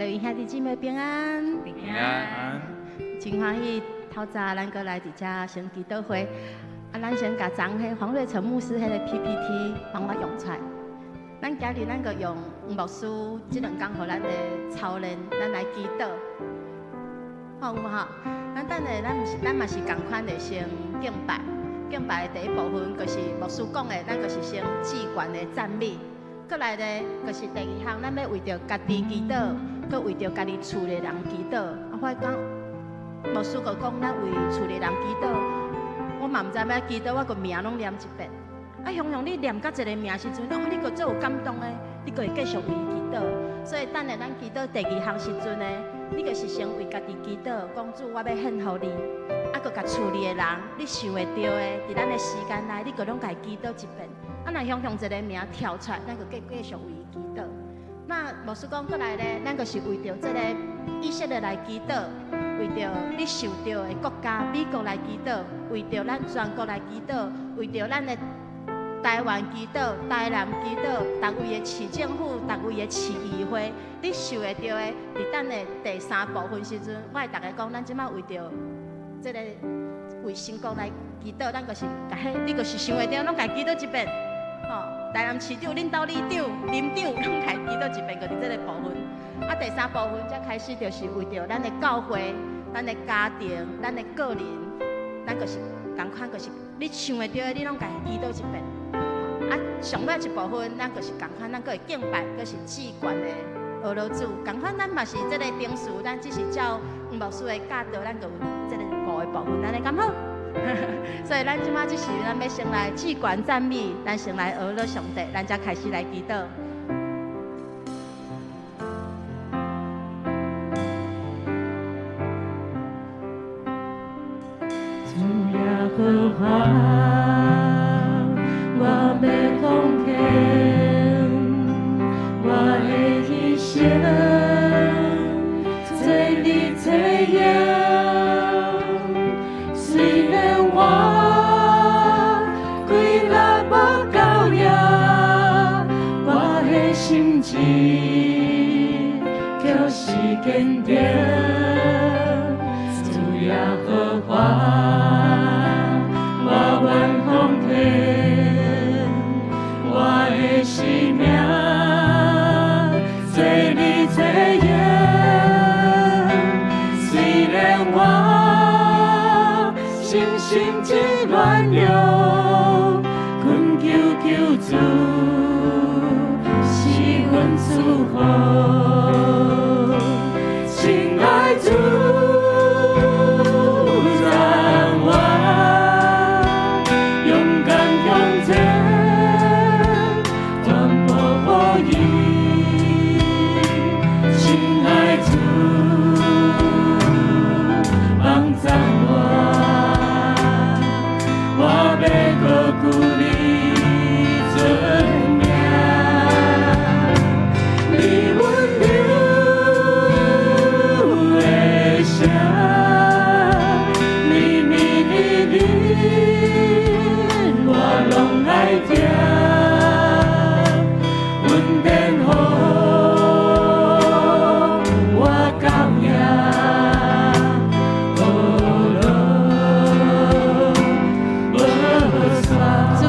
位兄弟姊妹平安，平安。真欢喜，透早咱过来伫遮先祈祷会，咱先甲昨迄黄瑞成牧师迄个 PPT 帮我用出来。咱今日咱个用牧师即两工互咱的操练，咱来祈祷，好有无吼？咱等下咱嘛是共款的先敬拜，敬拜的第一部分就是牧师讲的，咱就是先祭冠的赞美。 过来咧，就是第二项，咱要为着家己祈祷，佮为着家己厝的人祈祷。我讲，牧师佮讲，咱为厝的人祈祷，我嘛毋知要祈祷，我个名拢念一遍。啊，常常你念到一个名时阵，你个做有感动的，你个会继续为伊祈祷。所以等下咱祈祷第二项时阵呢，你就是先为家己祈祷，讲主我要献互你，啊，佮甲厝里的人，你想会到的，伫咱的时间内，你佮拢家祈祷一遍。 啊，若向一个名跳出来，咱就继续为伊祈祷。那牧师讲过来咧，咱就是为着这个以色列来祈祷，为着你受到的国家美国来祈祷，为着咱全国来祈祷，为着咱的台湾祈祷、台南祈祷，逐位的市政府、逐位的市议会，你受会到的，伫咱的第三部分时阵，我会大家讲，咱即摆为着这个为成功来祈祷，咱就是甲迄，你就是想会到，拢家祈祷一遍。 吼，台南市长、领导里长、林长，拢开祈祷一遍，就伫这个部分。啊，第三部分才开始，就是为着咱的教会、咱的家庭、咱的个人，咱就是共款，就是你想会到的，你拢家祈祷一遍。啊，上尾一部分，咱就是共款，咱个会敬拜，个是祭冠的俄罗斯。共款，咱嘛是这个定数，咱只是照牧师的教导，咱就有这个5个部分，咱来讲好。 所以，咱即马就是咱要先来祭冠赞美，咱先来讹了上帝，咱才开始来祈祷。主耶和华，我要奉献我的一生，最你最要。 虽然我归来无够夜，我的心志就是坚定。主耶和华，我愿奉献我的生命，做你最用。虽然我 心心只软弱，困求救主，是阮祝福。亲爱主，让我勇敢向前，传播福音。亲爱主，帮助我。 我要搁鼓你尊名，你温柔的声，秘密的灵，我拢爱听，阮典予我感应。 主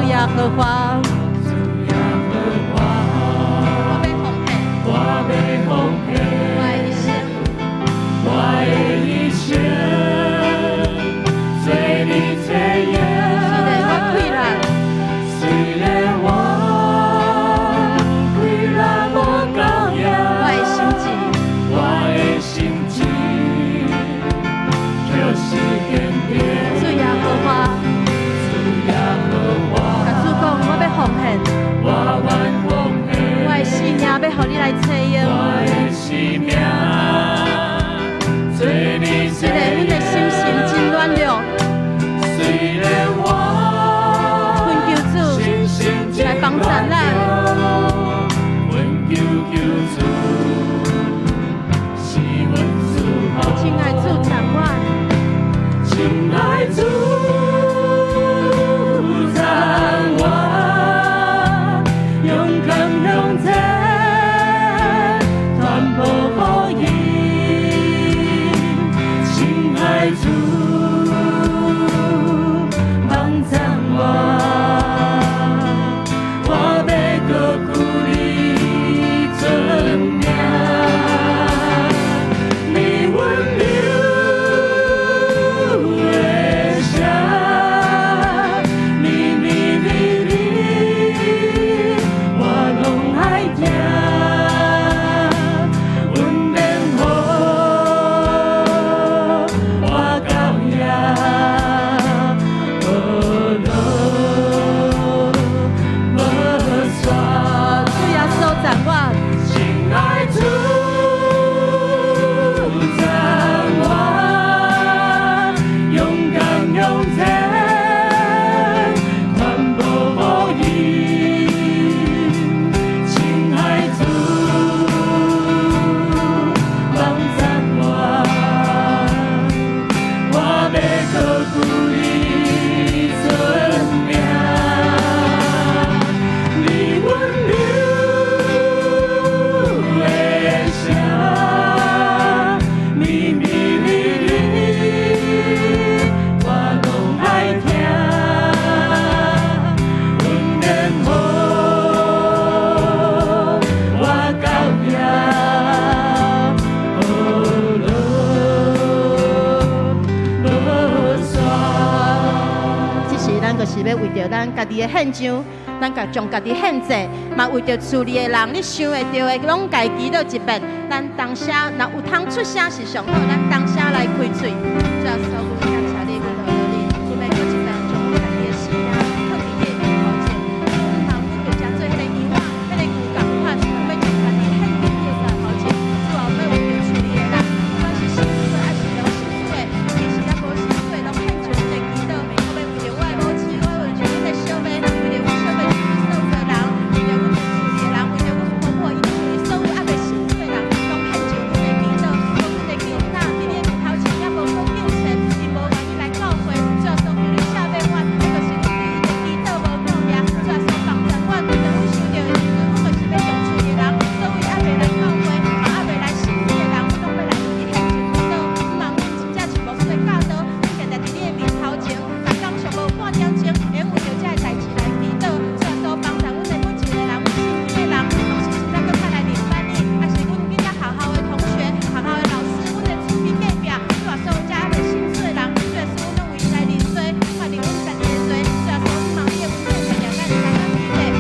就是要为着咱家己的献上，咱甲将家己献祭，嘛为着厝里的人，你想会到的，拢家祈祷一遍。咱当下若有通出声是上好，咱当下来开嘴。最后，所有感谢你，阮儿女，阮要搁一遍将阮家己的心啊，放伫你的面头前。阮就诚做迄个牛仔，迄个牛共款，要将家己献伫你的面头前。最后要为着厝里的人，不管是信主的还是无信主的，其实咱无信主的，拢献上阮的祈祷。我要为着我的母亲，我为着阮的小妹，为着阮小妹所有的人，为着阮厝里的人，为着阮婆婆，以及所有还未信主的人，拢献上阮的祈祷。阮的囡仔伫你的面头前也无讲敬虔，伊无愿意来教会，最后求你赦免阮，就是因为伊的祈祷无够命，最后帮助阮，为着阮想到的时阵，阮就是要将厝里的人，所有还未来教会，嘛还未来信主的人，阮拢要来为伊献上祈祷。望阮真正是无衰教导，阮定定伫你的面头前，逐工上无半点钟，会为着这代志来祈祷，最后帮助阮的每一个人，阮身边的人，拢是真正搁较来领班哩，还是阮囡仔学校的同学、学校的老师，阮的厝边隔壁，最后所有这还未信主的人，最后阮拢为伊来认罪，看认阮家己的罪，最后阮望你的恩典常常甲咱相比例，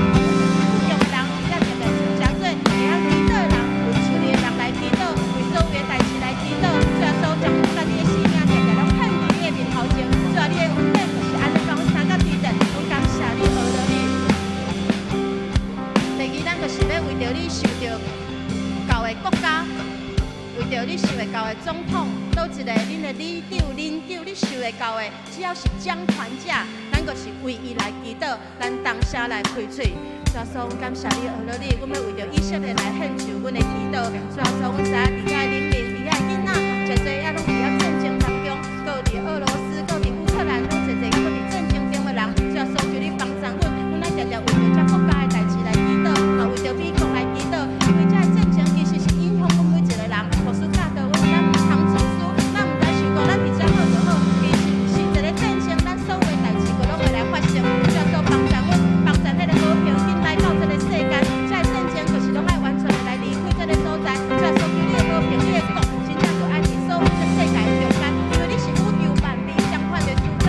有的人真正常常真多，会晓祈祷的人，为厝里的人来祈祷，为所有的代志来祈祷，最后将阮家己的生命常常拢献伫你的面头前，最后你的恩典就是安尼帮阮参到地地，阮感谢你，学了你。第二，咱就是要为着你受着教的国家，为着你受的教的总统，倒一个恁的里长、领长，你受的教的，只要是掌权者，咱就是为伊来祈祷，咱当下来开嘴。所以说，阮感谢你，学了你，阮要为着以色列来献上阮的祈祷。所以说，阮知影伫遐人民、伫遐囡仔，侪侪也拢伫遐战争当中，搁有伫俄罗斯，搁有伫乌克兰，拢侪侪搁伫战争中的人。所以说，求你帮助阮，阮来常常为着这国家的代志来祈祷，嘛为着美国来祈祷，因为这战争其实是影响阮每一个人。牧师教导阮，咱毋通自私，咱毋知想讲咱伫遮好就好，其实是一个战争，咱所有的代志佫拢会来发生。所以说，帮助阮，帮助迄个和平进来到这个世界，这个战争就是拢爱完全的来离开这个所在。所以说，求你的和平，你的国，真正就爱伫所有这世界的中间，因为你是宇宙万物相款的主宰。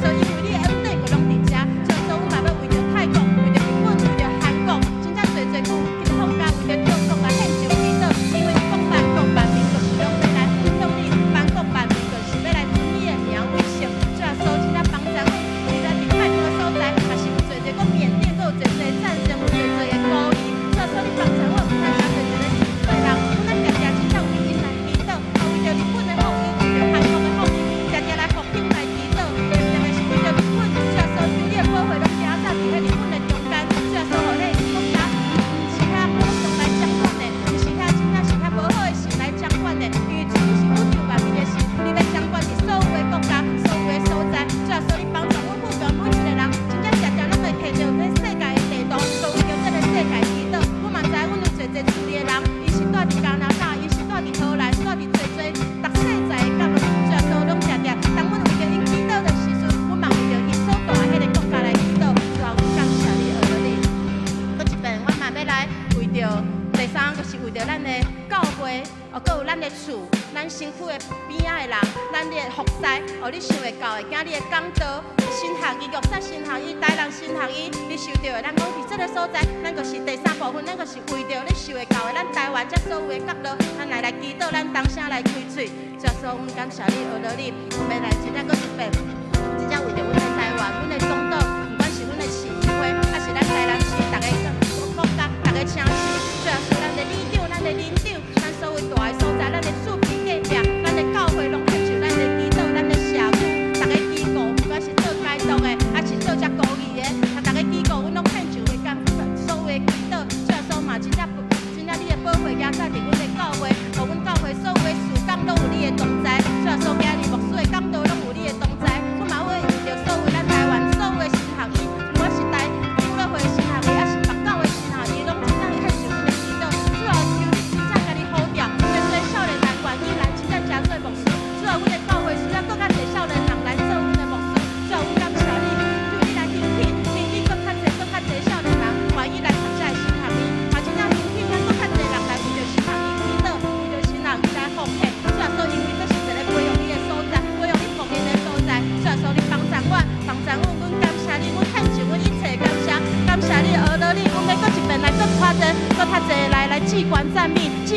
所以说，因为你的恩典佫拢伫遮，所以说，阮嘛要为着泰国，为着日本，为着韩国，真正侪国国家为着中国来献上祈祷，因为讲万国万民就是拢要来奉向你，万国万民就是要来尊你的名为圣。所以说，真正帮助阮，为咱伫泰国的所在，也是有侪个缅甸，佫有侪个战争，有侪个孤儿。所以说，你帮助我，有咱诚侪个是对人，阮咱常常真正为因来祈祷，啊为着日本的福音，为着韩国的福音，常常来复兴来祈祷，常常的是为着日本。所以说，求你的保护拢行在伫迄日本的中间。所以说，互迄个国家毋是遐好上来掌管的，毋是遐真正是遐无好的神来掌管的，因为主是宇宙万物的神，你要掌管伫所有的国家、所有的所在。所以说，你帮助阮附近每一个人，真正常常拢会摕着这世界的地图，都为着这个世界祈祷。我嘛知阮有侪侪厝里的人，伊是住伫加拿大，伊是住伫荷兰，住伫侪侪逐世在的角落。所以说，拢常常，当阮为着因祈祷的时阵，阮嘛为着因所住的迄个国家来祈祷。最后，感谢你，学了你。搁一遍，阮嘛要来为着第三个是为着咱的教会，搁有咱的厝，咱身躯的边仔的人，咱的服侍，你想会到的，今日的讲道、神学医、玉山神学医、台南神学医，你受到的，咱讲伫这个所在，咱就是第三部分，咱就是为着你受会到的，咱台湾这所有的角落，咱来祈祷，咱当声来开嘴。所以说，阮感谢你，学了你，我们来真正搁一遍，真正为着阮的台湾，阮的总统，不管是阮的市议会，还是咱台南市，大家国家，大家城市，最后是咱的里长、咱的领长，咱所有大的所在，咱的厝边隔壁，咱的教会拢献上咱的祈祷，咱的社区，大家机构，不管是做解毒的，还是做遮公益的，大家机构，阮拢献上为所有的祈祷，最后嘛，真正你的保护也在伫阮的教会，互阮教会所有的事工拢有你的同在，最后今日牧师的讲道拢有你的同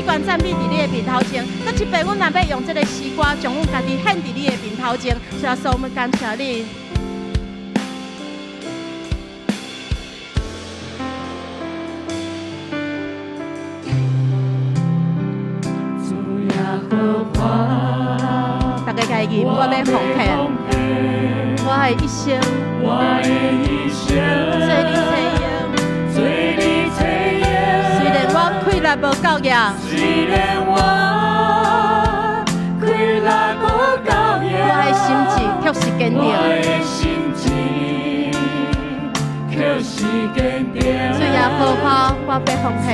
管赞美伫你的面头前。搁一摆，阮若要用这个诗歌，将阮家己献伫你的面头前，所以说我们感谢你。大家家己，我要奉献，我的一生，做你采用。虽然我开力无够硬，我的心志却是坚定。主耶和华，我要奉献。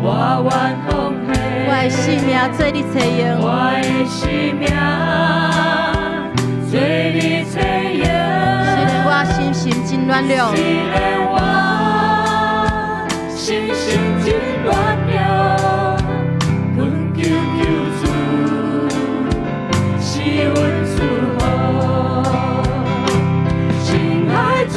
我的生命做你采用，虽然我心心真软弱，阮求主是阮祝福，亲爱主。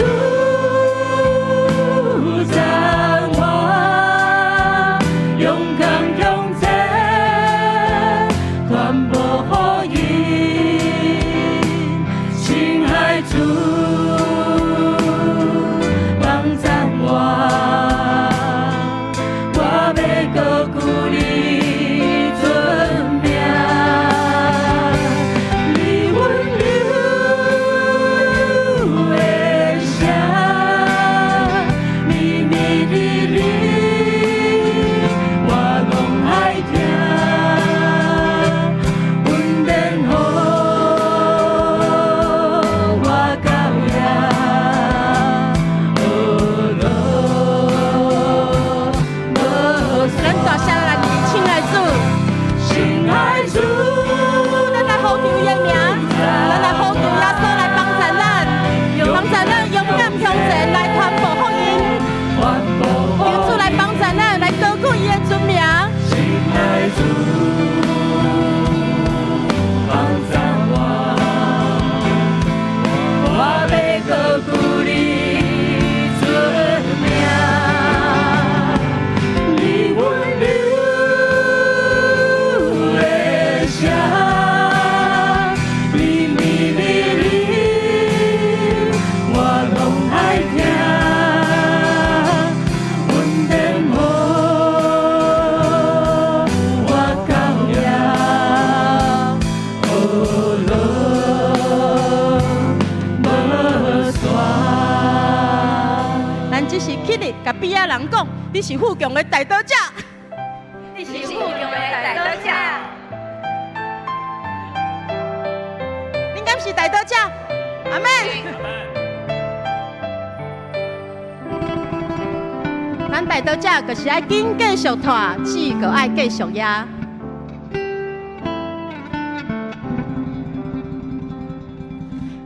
甲边仔人讲，你是富强的大刀者，你是富强的大刀者，你敢是大刀者？阿妹，咱大刀者就是爱紧继续拖，志个爱继续野。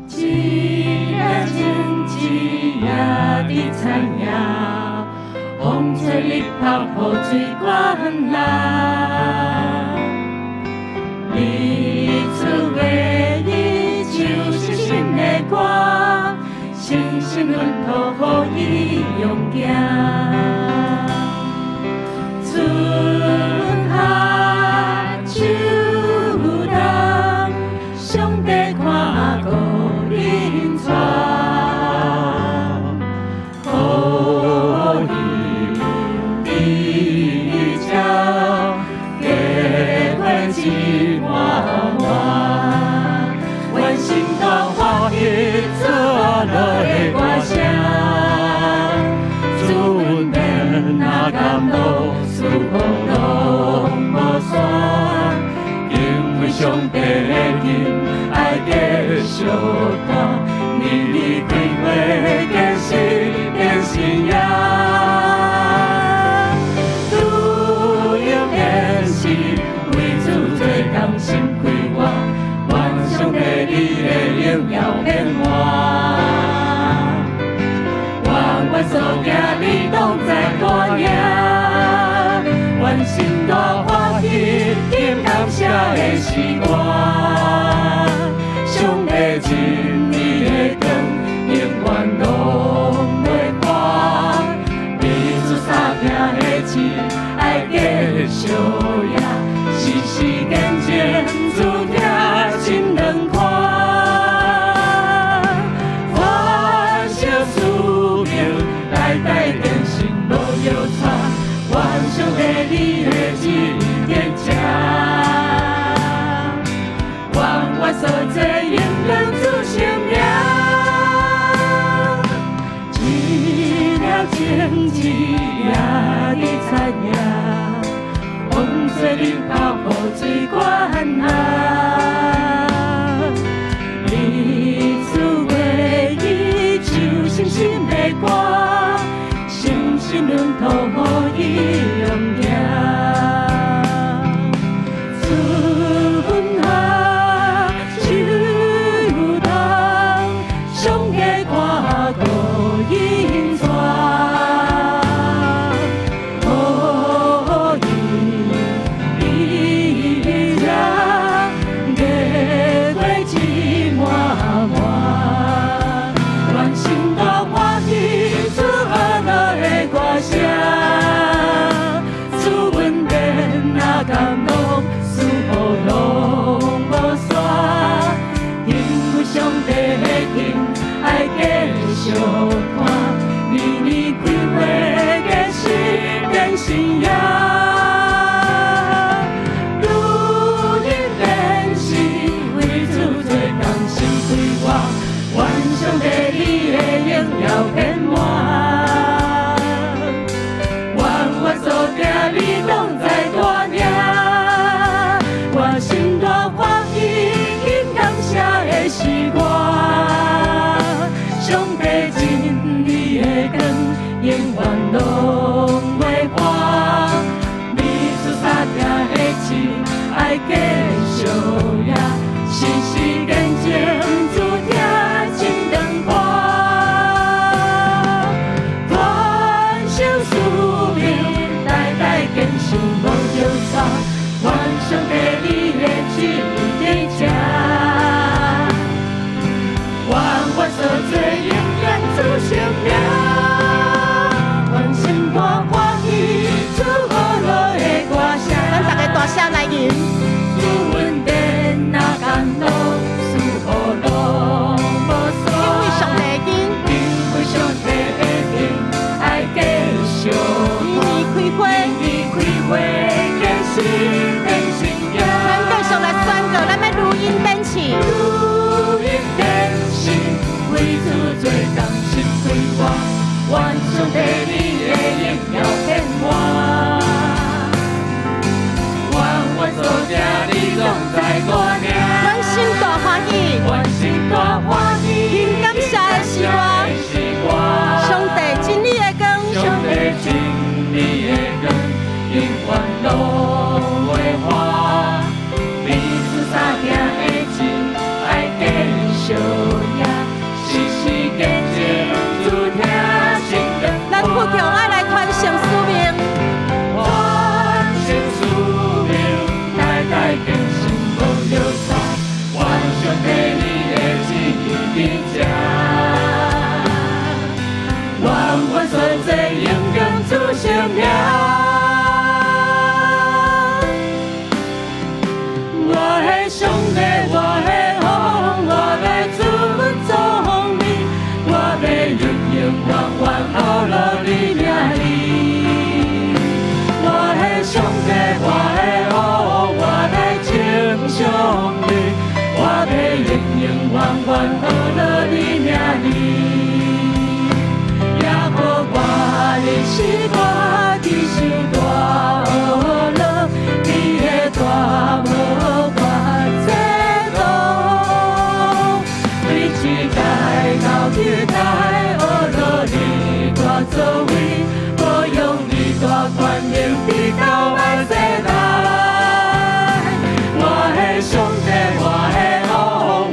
一夜情，一夜的残阳。风吹日晒雨水灌来，你出的伊就是新的歌，星星润土，予伊用行。春夏秋冬，上帝看顾恁带。上帝的心爱继续看，年日开花结实变新样。主要的是为主做工心开我，愿上帝你的荣耀变满。愿所行你拢在大名，愿心大欢喜。感谢的是我，上帝真你的光，永远拢袂破。你出三片的我所做应当主生命。一了情志也伫残影，风吹日头雨水管啊。日出月圆唱星星的歌，星星轮土予伊用行。春夏秋冬，上个歌歌音传，予伊伊只月月枝满满，愿心大欢喜出河落的歌声，出阮电那感动。拢无煞，因为上帝的天爱继续看，年年开花的诗变信仰。如因练习为主做工心开活，愿上帝你的荣耀遍满，愿我所行你拢在大名。我心大欢喜，因感谢的是我，上帝真理的光，永远拢袂花。你所撒定的情，爱继续也，时时见证主听真长看。传承使命，代代坚信无丢差，愿上帝你。我所做应当主生命，愿心大欢喜，出河落的歌声。咱大家大声来吟。主阮电那感动，使河落无煞。因为上帝的天，因为上帝的天，爱继续年年开花，年年开花的诗变信仰。咱继续来宣告，咱要如因变起。如因变起。为主做工心开花，愿上帝你的荣耀遍满，愿所行你拢在大名。愿心大欢喜，愿心大欢喜，因感谢的是我，上帝真理的光，上帝真理的光，永远拢袂花。你所撒定的情，爱继续也。咱富强爱来传承使命，传承使命，代代坚信无丢差，愿上帝你的旨意真正，愿我所做应当主生命。我的上帝，我的王，我的主总理，我要永永远远后落你名里。我的上帝，我的王，我来称颂你，我要永永远远后落你名里。也予我日是大，地是大河落，你的大无我这路，你只该到天台河落你大座位，我用你大权能地到万世来。我的上帝，我的王，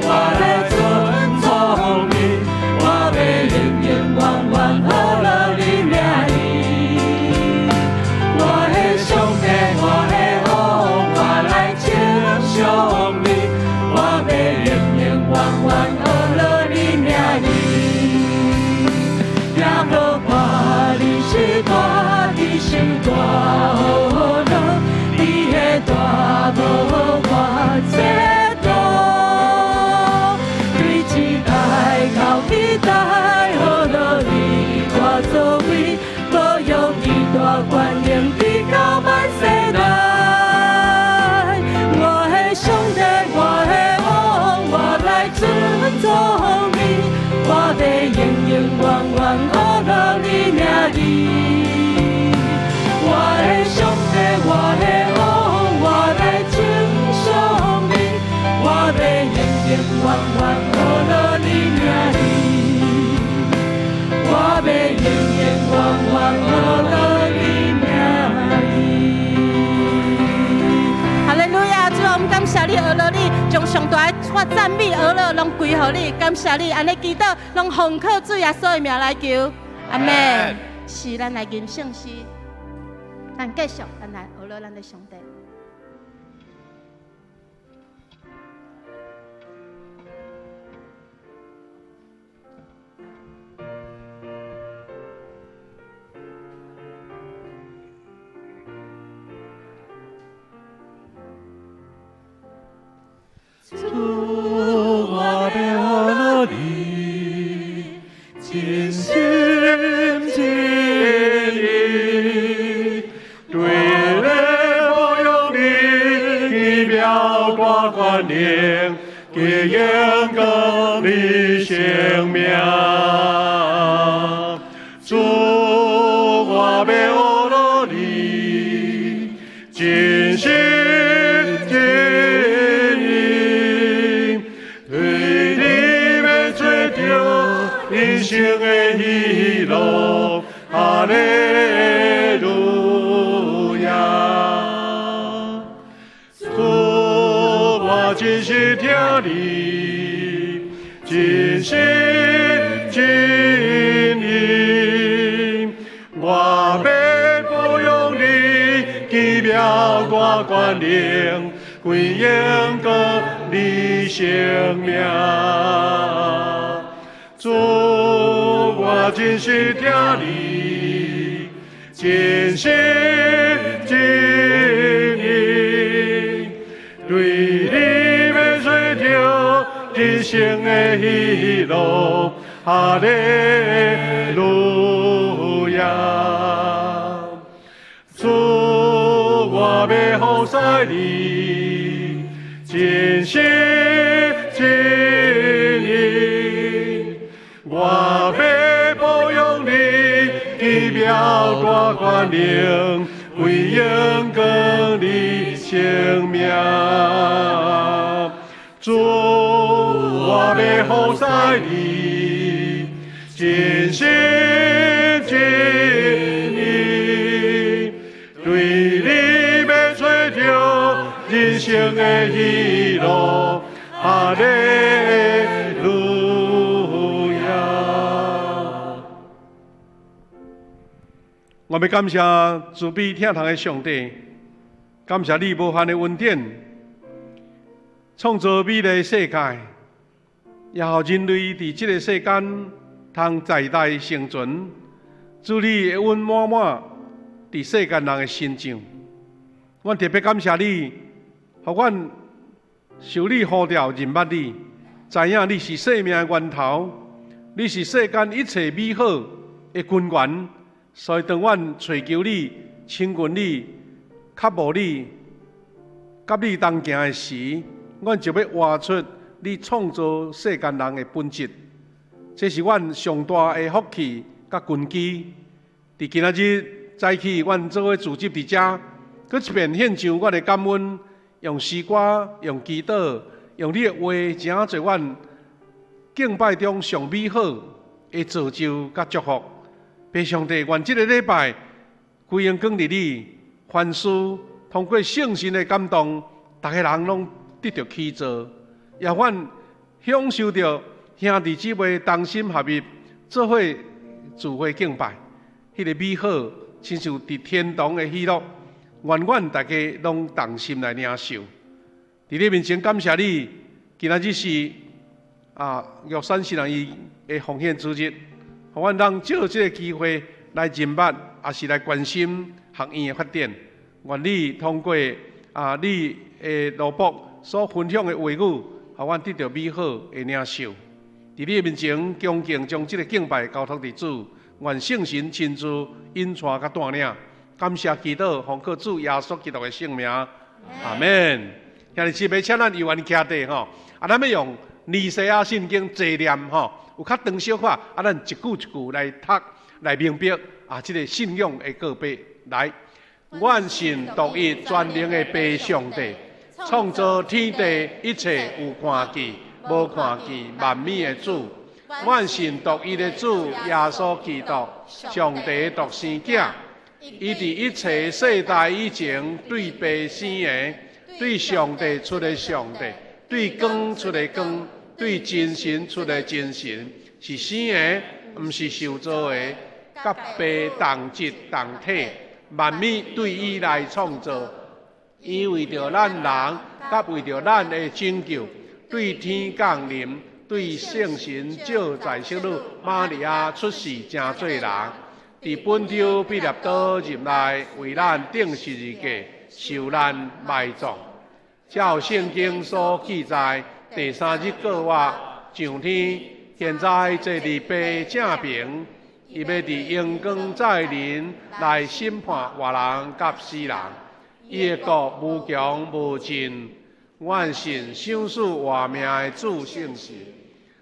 我来尊重你，我要永永远远后落你名里。永远远学了你名字，我要永永远远学了你名字。哈利路亚！主啊，我们感谢你，学了你，将上大的赞美学了拢归乎你，感谢你，安尼祈祷，拢奉靠主耶稣的名来求，阿门。是咱来吟圣诗，咱继续，咱来学了咱的上帝。主，我要学了你，尽心尽力，对人不用力，以表挂冠冕，给人更的性命。主，我要学了你，尽心。人生的喜乐，哈利路亚！主，我真是听你，真心真意，我要不用你，仪表挂冠冕，归荣歌你生命。主，我真是听你，真心真意，对你要追求人生的喜乐，哈利路亚！主，我要服侍你，真心真意。我要保养你，仪表挂冠冕，为荣光你生命。主，我要服侍你，真心真意，对你要追求人生的喜乐，哈利路亚。我要感谢慈悲疼痛的上帝，感谢你无限的恩典，创造美丽的世界，也让人类在这个世间通在代生存。祝你的恩满满在世间人的心上。我特别感谢你，让我受你呼召认捌你，知影你是生命的源头，你是世间一切美好的根源。所以当阮追求你、亲近你、渴慕你、甲你同行的时，阮就要活出你创造世间人的本质。这是阮上大的福气甲根基。伫今仔日早起，阮做伙聚集伫遮，佮一遍献上阮的感恩，用诗歌、用祈祷、用你的话，正做阮敬拜中上美好的造就甲祝福。拜上帝，愿这个礼拜归荣光伫你，凡事通过圣神的感动，大家人拢得到启造，也愿享受到兄弟姊妹同心合一，做伙聚会敬拜，迄个美好，亲像伫天堂的喜乐，愿阮大家拢同心来领受。伫你面前感谢你，今仔日是玉山圣人伊的奉献之日。互阮通借这个机会来认捌，也是来关心学院的发展。愿你通过你的罗卜所分享的话语，互阮得到美好的领受。伫你的面前恭敬将这个敬拜交托伫主，愿圣神亲自引带甲带领。感谢祈祷，奉靠主耶稣基督的圣名，阿门。兄弟姊妹，请咱由愿徛地吼，咱要用尼西亚圣经坐念吼。有较长小可，咱一句一句来读，来明白这个信仰的告白。来，愿信独一全能的父上帝，创造天地一切有看见，无看见万美的主。阮信独一的主耶稣基督，上帝独生囝。伊伫一切世代以前，对爸生的，对上帝出的上帝，对光出的光，对真神出的真神，是生的，毋是受造的，甲爸同质同体，万物对伊来创造。伊为着咱人，甲为着咱的拯救，对天降临，对圣神照在色女玛利亚出世，成做人。伫本丢彼列岛入内，为咱定十字架，受咱埋葬。照圣经所记载，第三日过活，上天。现在坐伫爸正平，伊要伫阳光再临来审判活人甲死人。伊的国无强无尽，阮信赏赐活命的主圣神。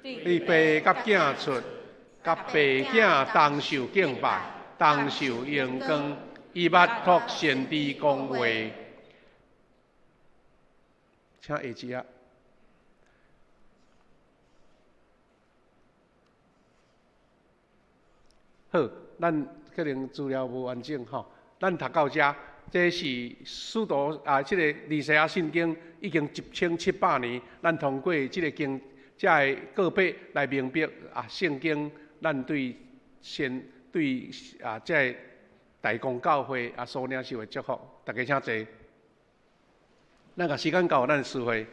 你爸甲囝出，甲爸囝同受敬拜，同受荣光。伊捌托先知讲话，请下一啊。好，咱可能资料无完整吼，咱读到这。这是使徒啊，这个利西亚圣经已经1700年，咱通过这个经，这个个别来明白啊，圣经咱对这个大公教会啊所领受的祝福，大家请坐。咱个时间到，咱释会。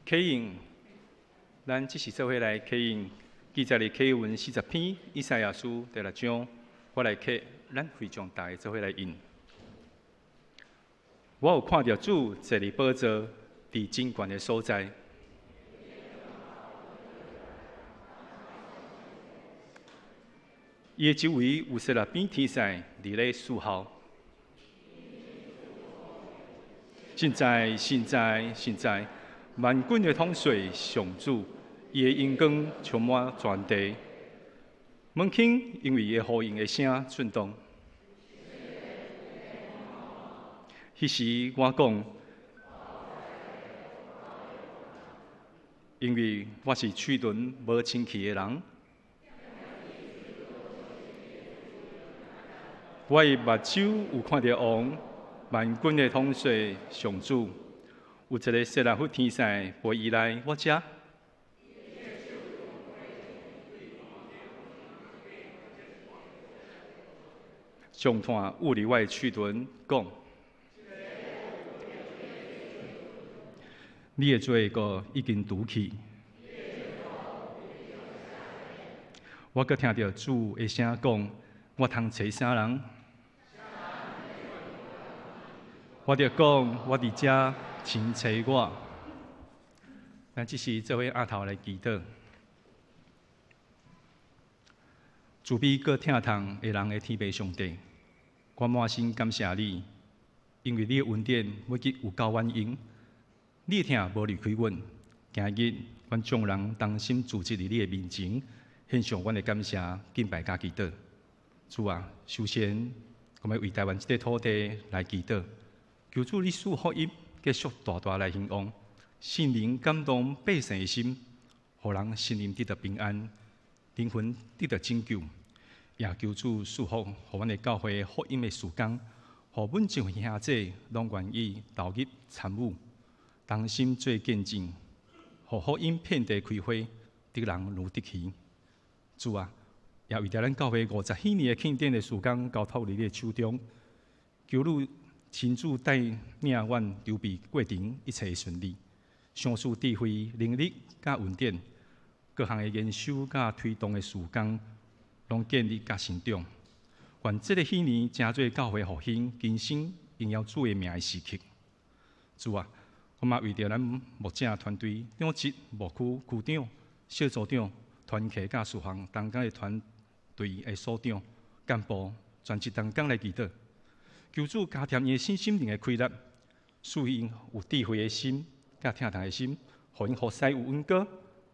启应。咱即时做伙来启应记载伫启文40篇以赛亚书第6章，我来启，咱非常大家做伙来应。我有看到主坐伫宝座，伫真悬的所在。伊的周围有16边天使伫咧侍候。现在，现在，现在！万军的统帅上主，伊的阳光充满全地。门厅因为伊的呼应的声震动。迄时我讲，因为我是嘴唇无清气的人，我的目睭有看到王，万军的统帅上主。有一个16副天使陪伊来我遮，上团捂伫我的嘴唇讲：你的罪过已经除去。我阁听到主的声讲：我通找啥人？我着讲：我伫遮。请找我，咱即时做伙额头来祈祷。慈悲搁疼痛的人的天父上帝，我满心感谢你，因为你的恩典每日有够阮用，你的疼无离开阮。今日阮众人同心聚集伫你的面前，献上阮的感谢、敬拜甲祈祷。主啊，首先我们为台湾这个土地来祈祷，求主你赐福音。继续大大来兴旺，圣灵感动百姓的心，互人心灵得到平安，灵魂得到拯救。也求主赐福，互阮的教会福音的时间，互阮众兄姐拢愿意投入参与，同心做见证，互福音遍地开花，得人如得鱼。主啊，也为着咱教会50许年的庆典的时间交托伫你的手中，求你。亲自带领阮筹备过程一切顺利，上赐智慧、能力甲稳定，各项的研究甲推动的事工，拢建立甲成长。愿这个许年真做教会复兴、更新、荣耀主的名的时刻。主啊，我嘛为着咱牧者团队、长职、牧区区长、小组长、团契甲事项同工的团队的所长、干部，全职同工来祈祷。求主加添伊的新心灵的开力，使因有智慧的心、甲疼痛的心，互因活塞有稳固、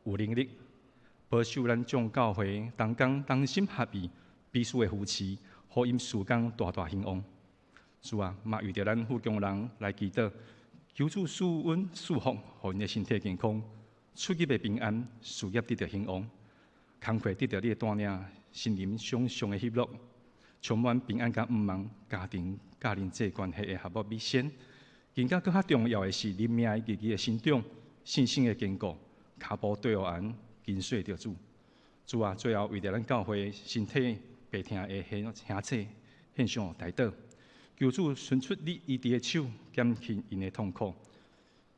有能力，保守咱众教会同工同心合意，彼此的扶持，互因事工大大兴旺。主啊，嘛为着咱富强人来祈祷，求主赐恩赐福，互因的身体健康，出入的平安，事业得到兴旺，工课得到你的带领，心灵上上的喜乐，充满平安甲毋忙，家庭甲人际关系的合作美善。更加更较重要的是，人命日日的成长，信心的坚固，脚步对安，跟随着主。主啊，最后为着咱教会身体病痛的兄弟献上代祷，求主伸出你医治的手，减轻因的痛苦，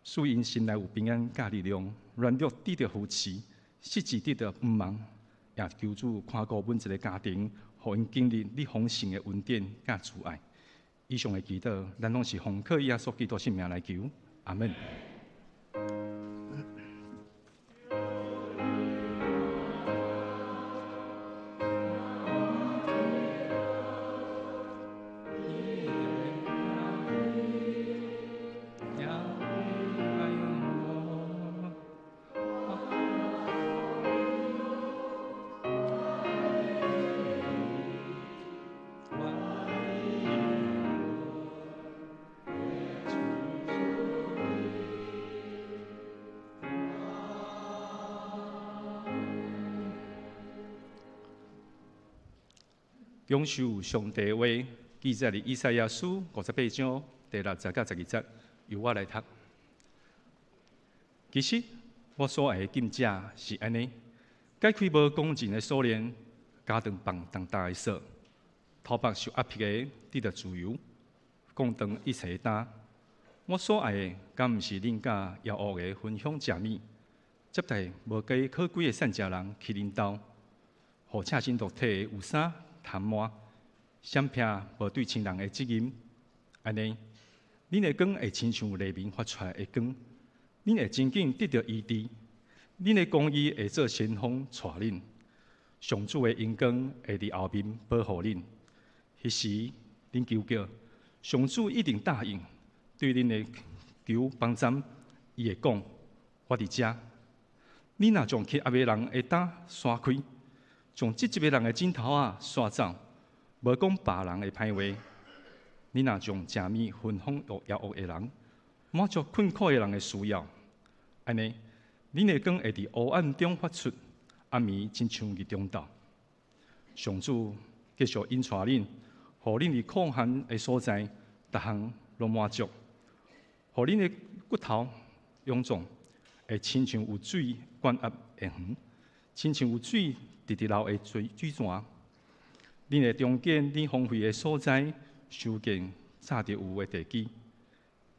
使因心内有平安甲力量，软弱得到扶持，失志得到毋忙。也求主看顾阮一个家庭，互因经历你丰盛的恩典甲慈爱。以上的祈祷，咱拢是奉靠耶稣基督圣名来求，阿门。享受上帝话，记载伫以赛亚书58章第6节到12节，由我来读。其实我所爱的禁者是安尼：解开无公正的锁链，加长放重大的锁，头发受压迫的得到自由，降长一切的担。我所爱的，敢毋是恁甲妖恶的分享食物，接待无计可贵的善食人去恁兜，互赤身裸体的有衫。贪婪、闪避无对亲人的责任，安尼，恁的光会亲像黎明发出来的光，恁会真紧得到医治，恁的公义会做先锋带恁，上主的荣光会伫后面保护恁。迄时，恁求叫，上主一定答应，对恁的求帮赞，伊会讲：我伫遮。恁若将欺压的人的胆刷开。将积极的人的枕头刷走，无讲别人的歹话。你若将食物分享予妖恶的人，满足困苦的人的需要，安尼，恁的光会伫黑暗中发出，暗暝亲像日中昼。上主继续引带恁，互恁伫酷寒的所在，逐项拢满足，互恁的骨头臃肿，会亲像有水灌压的园，亲像有水。直直流的水泉，恁会中间恁荒废的所在，修建早着有的地基。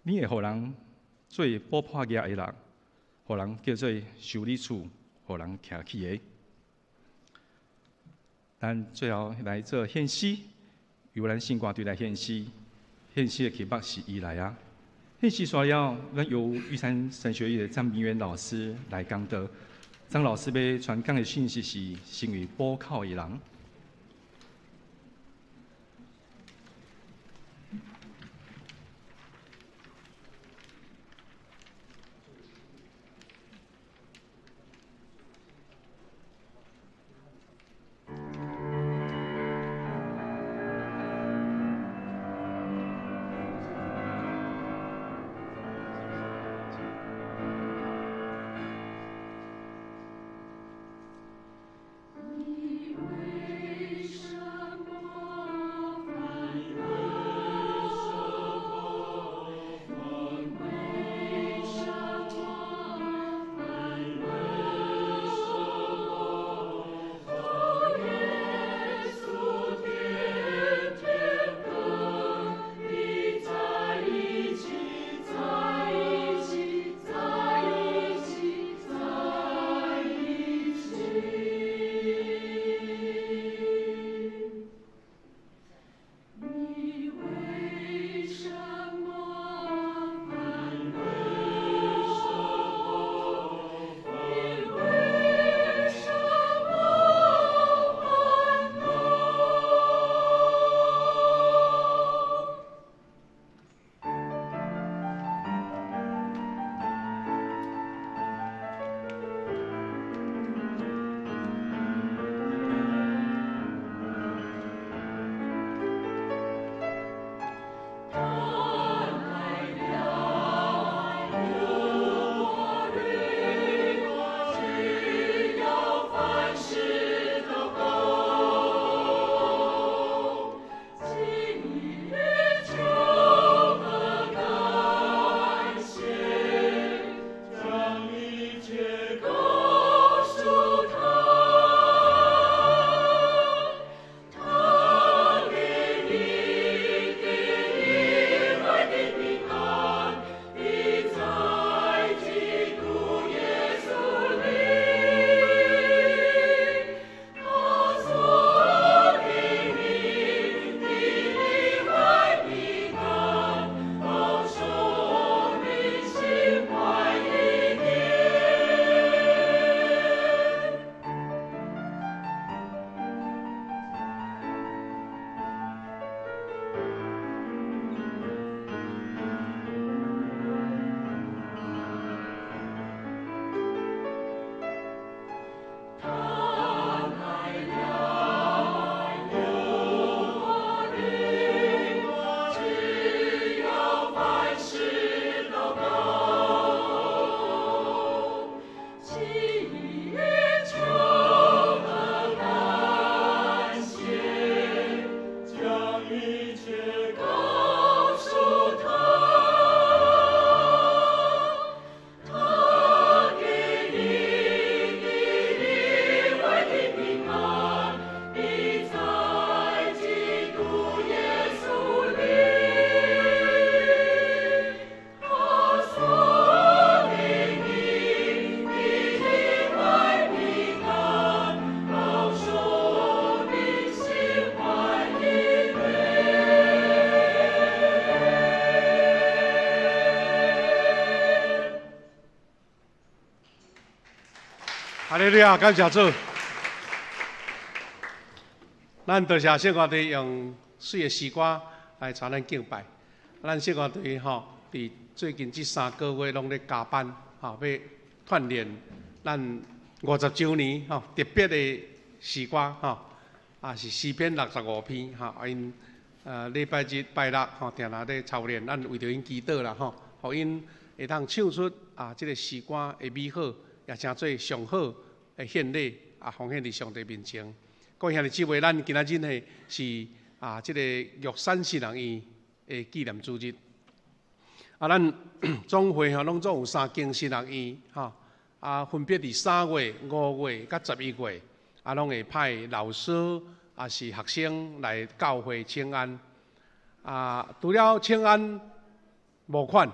恁会互人做补破业的人，互人叫做修理厝，互人徛起的。咱最后来做献诗，由咱圣歌队来献诗。献诗的曲目是伊来啊。献诗刷了，咱由玉山神学院的张明元老师来讲道。张老师要传讲的讯息是：成为补考的人。你为一切告诉他，他给你意外的平安，你在基督耶稣里，他所给你意外平安，保守你心怀意愿。哈利路亚，感谢主。咱多谢圣歌队用水的诗歌来传咱敬拜。咱圣歌队吼，伫最近这3个月拢咧加班，吼，要锻炼咱50周年吼特别的诗歌吼，是诗篇65篇吼，因礼拜日、拜六吼，定定咧操练，咱为着因祈祷啦吼，互因会当唱出这个诗歌的美好。也称做上好的献礼奉献伫上帝面前。各位兄弟姊妹，咱今仔日呢是这个玉山圣人院的纪念主日。咱总会拢总有3间圣人院分别伫3月、5月、甲11月，拢会派老师是学生来教会请安。除了请安募款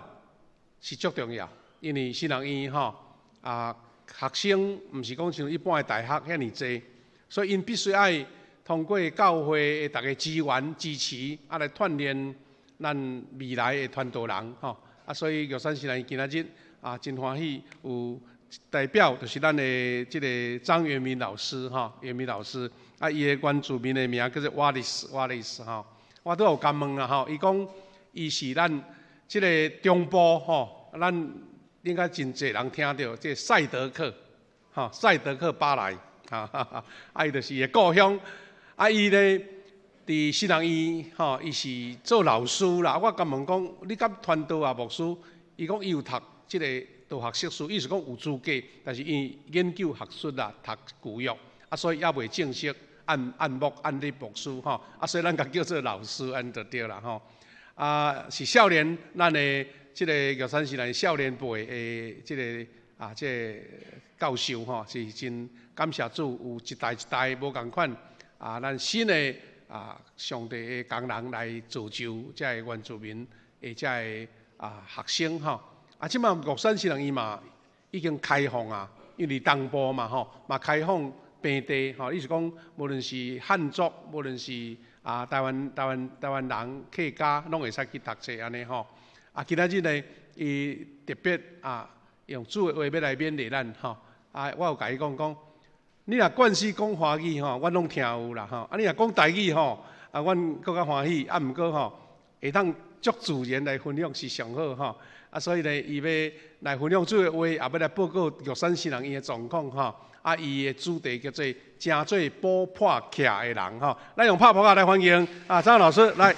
是足重要，因为圣人院学生毋是讲像一般的大学遐尼济，所以因必须爱通过教会的大家资源支持，来锻炼咱未来的传道人吼。所以玉山圣人今仔日真欢喜有代表，就是咱的这个张元明老师吼，元明老师伊的原住民的名叫做瓦利斯吼。我都有甲问啦吼，伊讲伊是咱这个中部吼，咱应该真侪人听到这赛德克，赛德克巴莱，伊就是伊的故乡。伊咧伫圣人院，伊是做老师啦。我甲问讲，你甲传道牧师？伊讲伊有读这个道学硕士，意思讲有资格，但是伊研究学术啦，读旧约，所以也未正式按立牧师所以咱甲叫做老师，安就对啦是少年咱的。这个玉山圣人少年辈的这个教授是真感谢主，有一代一代无共款咱新的上帝的工人来造就这个原住民的这个学生即马玉山圣人院嘛已经开放因为东部嘛嘛开放平地意思讲无论是汉族，无论是台湾人客家，拢会使去读册安尼今仔日呢，伊特别用主的话要来勉励咱我有甲伊讲，你若惯势讲华语阮拢听有啦你若讲台语阮更较欢喜毋过会当足自然来分享是上好所以呢，伊要来分享主的话，也要来报告玉山圣人院的状况伊的主题叫做“真做补破徛的人”咱用拍扑克来欢迎张老师来。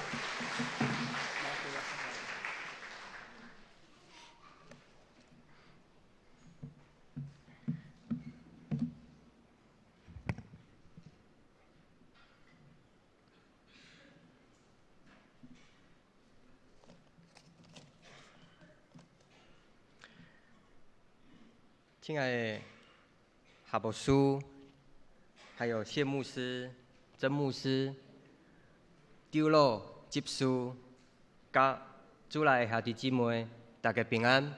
亲爱的哈牧师，还有谢牧师、曾牧师、丢老执事，甲主内兄弟姊妹，大家平安。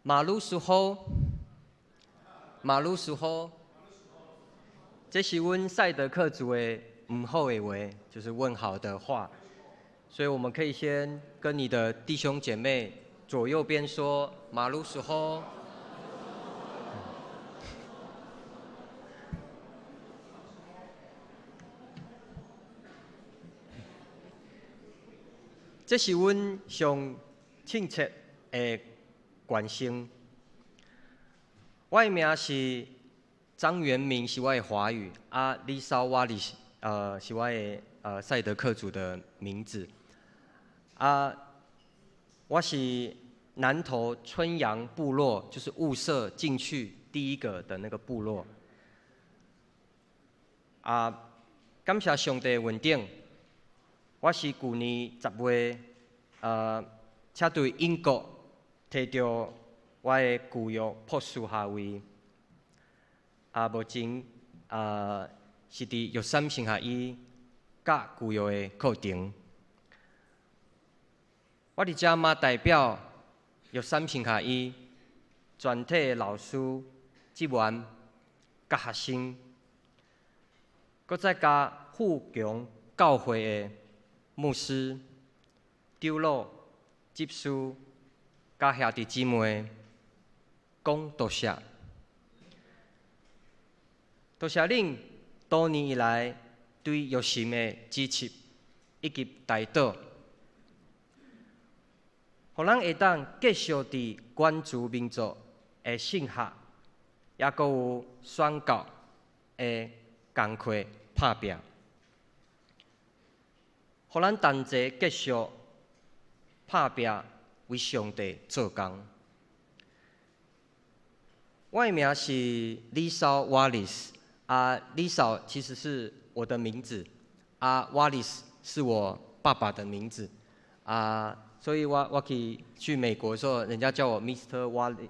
马路时候，这是阮赛德克族的唔好的话，就是问好的话，所以我们可以先跟你的弟兄姐妹。左右边说马路时候，这是阮上亲切的关心。我的名是张元明，是我的华语李少瓦里是我的赛德克族的名字我是南投春阳部落，就是雾社进去第一个的那个部落感谢上帝的恩典，我是去年10月，车对英国摕到我的具约博士学位。目前是伫玉山神学院甲具约的课程。我伫遮嘛代表玉山神学院全体的老师、职员、甲学生，搁再加富强教会的牧师、长老、执事、甲兄弟姊妹，讲多谢。多谢恁多年以来对玉心的支持以及带导，互咱会当继续伫关注民族的信学，也搁有宣教的工课拍拼，互咱同齐继续拍拼为上帝做工。我的名是李少瓦利斯。李少其实是我的名字，Wallace 是我爸爸的名字，所以我去美国的时候，人家叫我 Mr.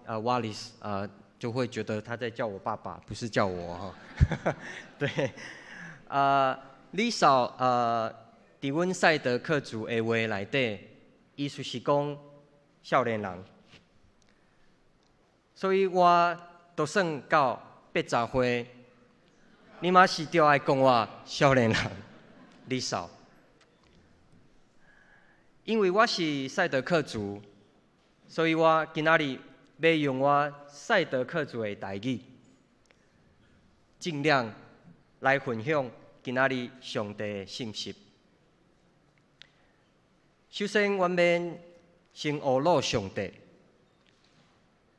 Wallace， 就会觉得他在叫我爸爸，不是叫我哈。对，李少伫阮赛德克族的话内底，意思是讲少年人，所以我都算到80岁。你嘛是着爱讲我少年人，李少，因为我是赛德克族，所以我今仔日要用我赛德克族的台语，尽量来分享今仔日上帝的信息。首先，我们先学乐上帝，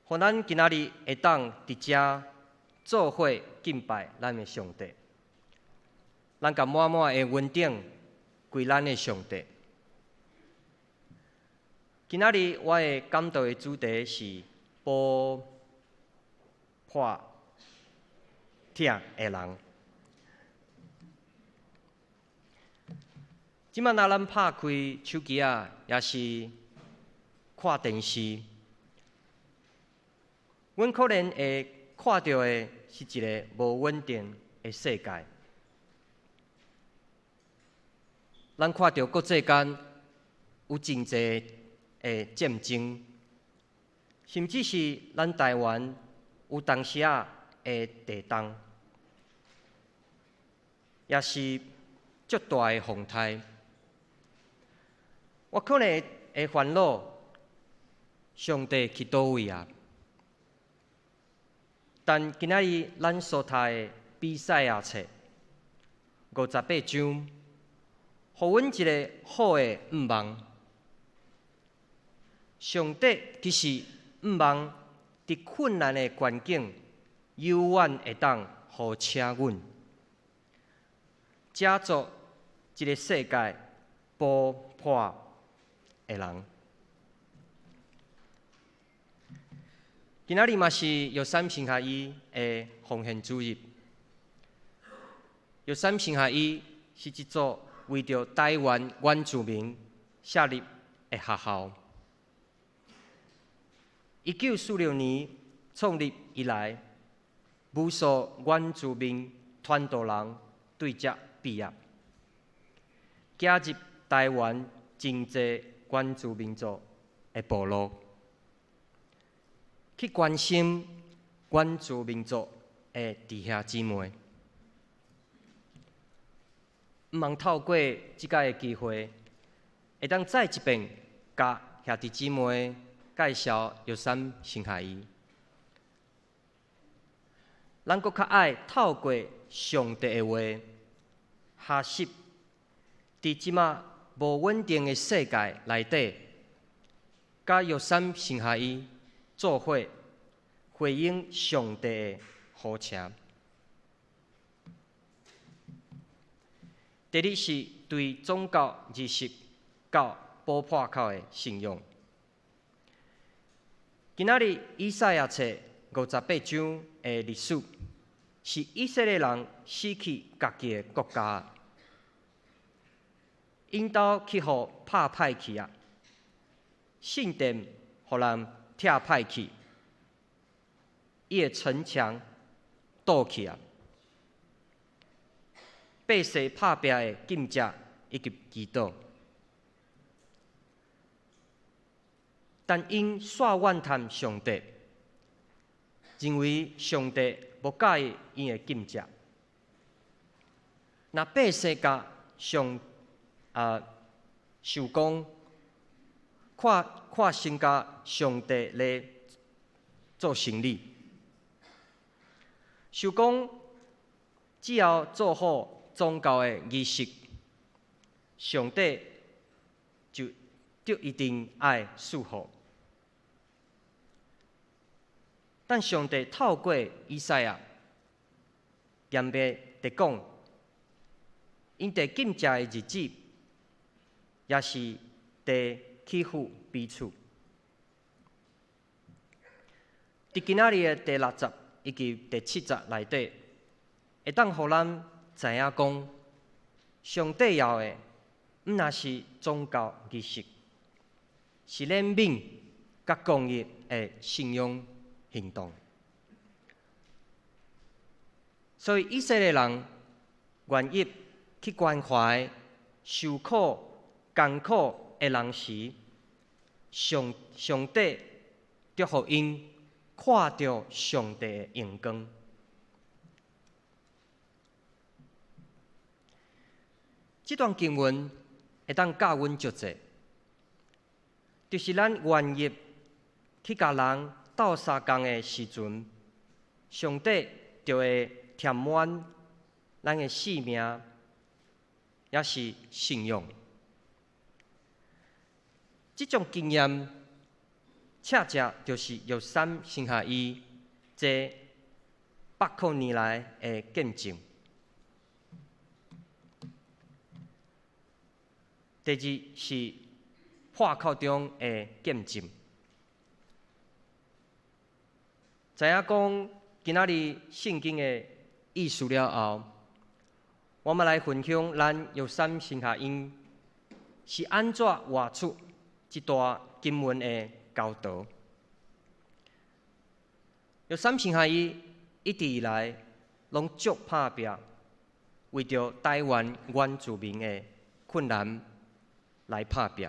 互咱今仔日会当伫遮做伙敬拜咱的上帝，咱甲满满的恩典归咱的上帝。今仔日我的讲道的主题是保破疼的人。即摆若咱拍开手机也是看电视，阮可能会看到的是一个无稳定的世界。咱看到国际间有真侪的战争，甚至是咱台湾有当时的地动，也是足大的风台。我可能会烦恼，上帝去倒位啊？但今仔日咱所读的比赛册58章，互阮一个好的愿望。上帝其实毋望伫困难的环境，永远会当互请阮，遮做一个世界保破的人。今仔日嘛是玉山神学院的奉献主日。玉山神学院是一所为着台湾原住民设立的学校。1946年创立以来，无数原住民传道人对遮毕业，加入台湾真侪原住民族的部落。去关心原住民族的弟兄姊妹，毋茫透过即个的机会，会当再一遍甲兄弟姊妹介绍玉山神学院。咱搁较爱透过上帝的话，学习伫即马无稳定的世界内底，甲玉山神学院做伙回应上帝的呼请。第二是对宗教仪式到补破口的信用。今仔日以赛亚册58章的历史，是以色列人失去家己的国家引导去互拍歹去啊，圣殿互人拆歹去，伊的城墙倒去啊，百姓拍拼的禁食以及祈祷。但因煞怨叹上帝，认为上帝无介意因的禁食。那百姓甲受讲，看先甲上帝咧做生理。受讲只要做好宗教的仪式，上帝就一定爱赐福。但上帝透过以赛亚严别地讲，因伫禁食的日子，也是伫欺负彼此。伫今仔日的第60以及第70内底，会当互咱知影讲，上帝要的，毋若是宗教仪式，是怜悯甲公义的信仰行动。所以以色列人愿意去关怀受苦、艰苦的人时，上帝就互因看到上帝的荣光。这段经文会当教阮足济，就是咱愿意去甲人斗相共的时阵，上帝就会填满咱的性命，也是信用。这种经验，恰恰就是约三生下伊这800年来的见证。第二是破口中的见证。知影讲今仔日圣经的意思了后，我们来分享咱约三生下因是安怎画出这段经文的教导。约三生下伊一直以来拢足拍拼，为着台湾原住民的困难来拍拼。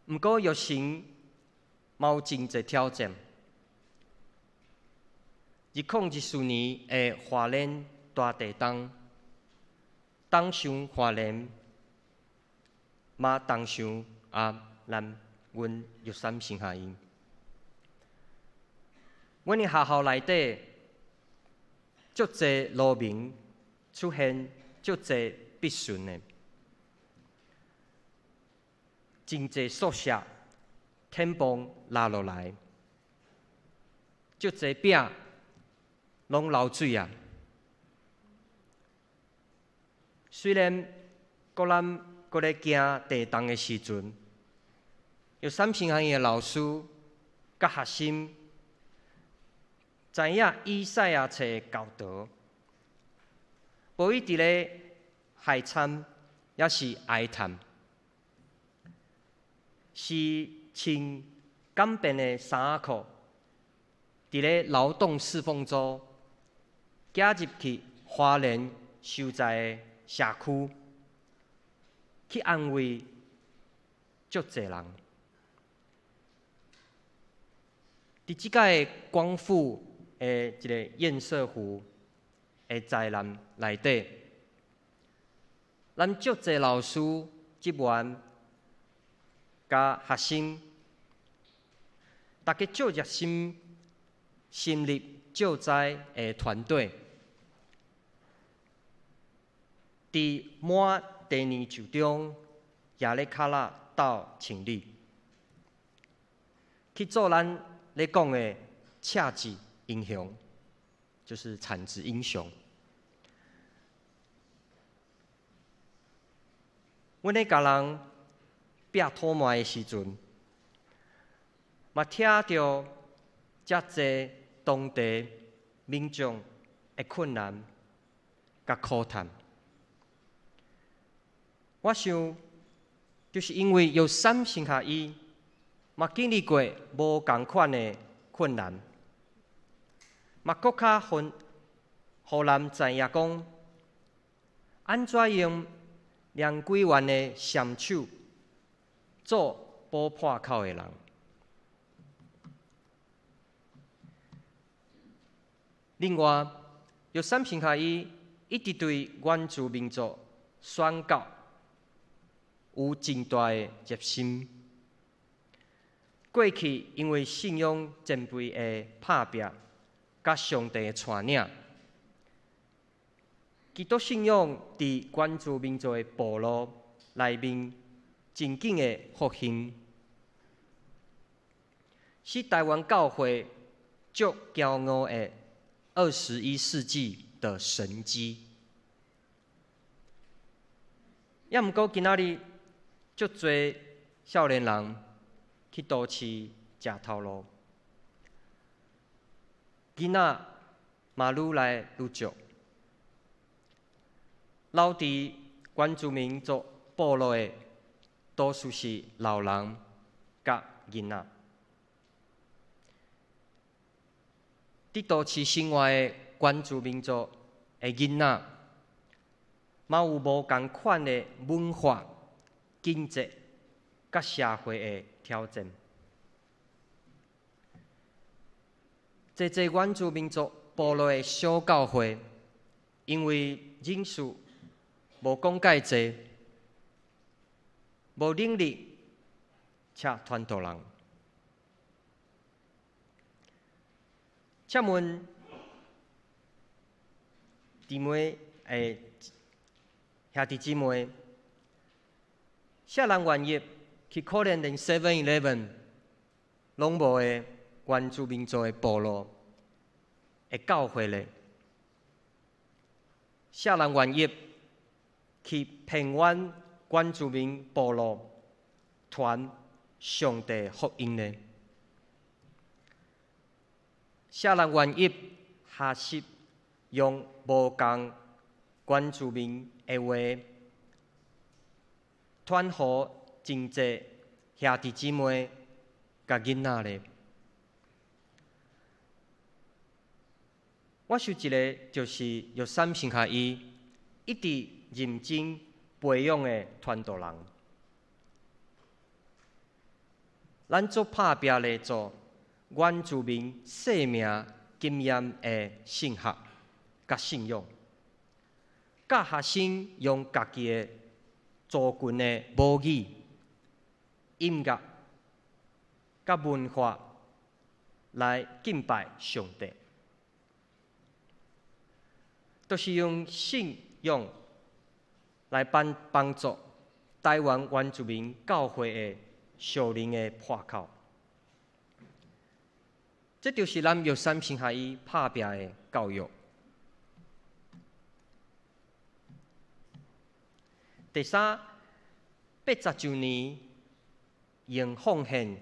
毋过约神嘛有真侪挑战。2014年的华联大地震，当上华联嘛当上阮约三生下因。阮的学校内底足侪路名出现足侪必顺的，真侪宿舍天崩落落来，足侪饼拢流水啊！虽然咱咧行地动的时阵，有三生下因的老师甲学生知影以赛亚册的教导，无伊伫咧海参也是哀叹，是穿简便的衫仔裤，伫咧劳动侍奉中，走入去华人所在的社区，去安慰足侪人。伫即届光复的一个堰塞湖的灾难内底，咱足侪老师、职员、甲学生，大家足热心深入救灾的团队，伫满第二周中也咧卡拉斗清理，去做咱咧讲的赤字英雄，就是产值英雄。阮咧甲人壁土糜的时阵，嘛听到遮侪当地民众的困难甲苦叹，我想，就是因为有三生下伊，嘛经历过无共款的困难，嘛搁较互人知影讲，安怎用梁桂元的双手做补破口的人。另外，有三生下伊一直对原住民族宣教有真大的热心。过去因为信仰前辈的拍拼，甲上帝的带领，基督信仰伫原住民族的部落内面真紧的复兴，是台湾教会足骄傲的21世纪的神迹。也毋过今仔日，足侪少年人去都市食头路，囡仔嘛愈来愈少，留伫原住民族部落的，多数是老人甲囡仔。伫都市生活的原住民族的囡仔，嘛有无共款的文化、经济、甲社会的挑战。侪原住民族部落的小教会，因为人数无讲介济，无能力请传道人。请问弟妹兄弟姊妹，啥人愿意去可能连 7-11 拢无的原住民族的部落的教会咧？啥人愿意去偏远原住民部落传上帝福音呢？啥人愿意学习用无共原住民的话传予真济兄弟姊妹甲囡仔咧？我想一个就是约三生下伊一直认真培养的传道人。咱做拍拼来做原住民生命经验的信学甲信仰，教学生用家己的族群的母语、音乐甲文化来敬拜上帝，就是用信仰来帮助台湾原住民教会的属灵的破口。这就是咱约三生下伊拍拼的教育。第三，80周年用奉献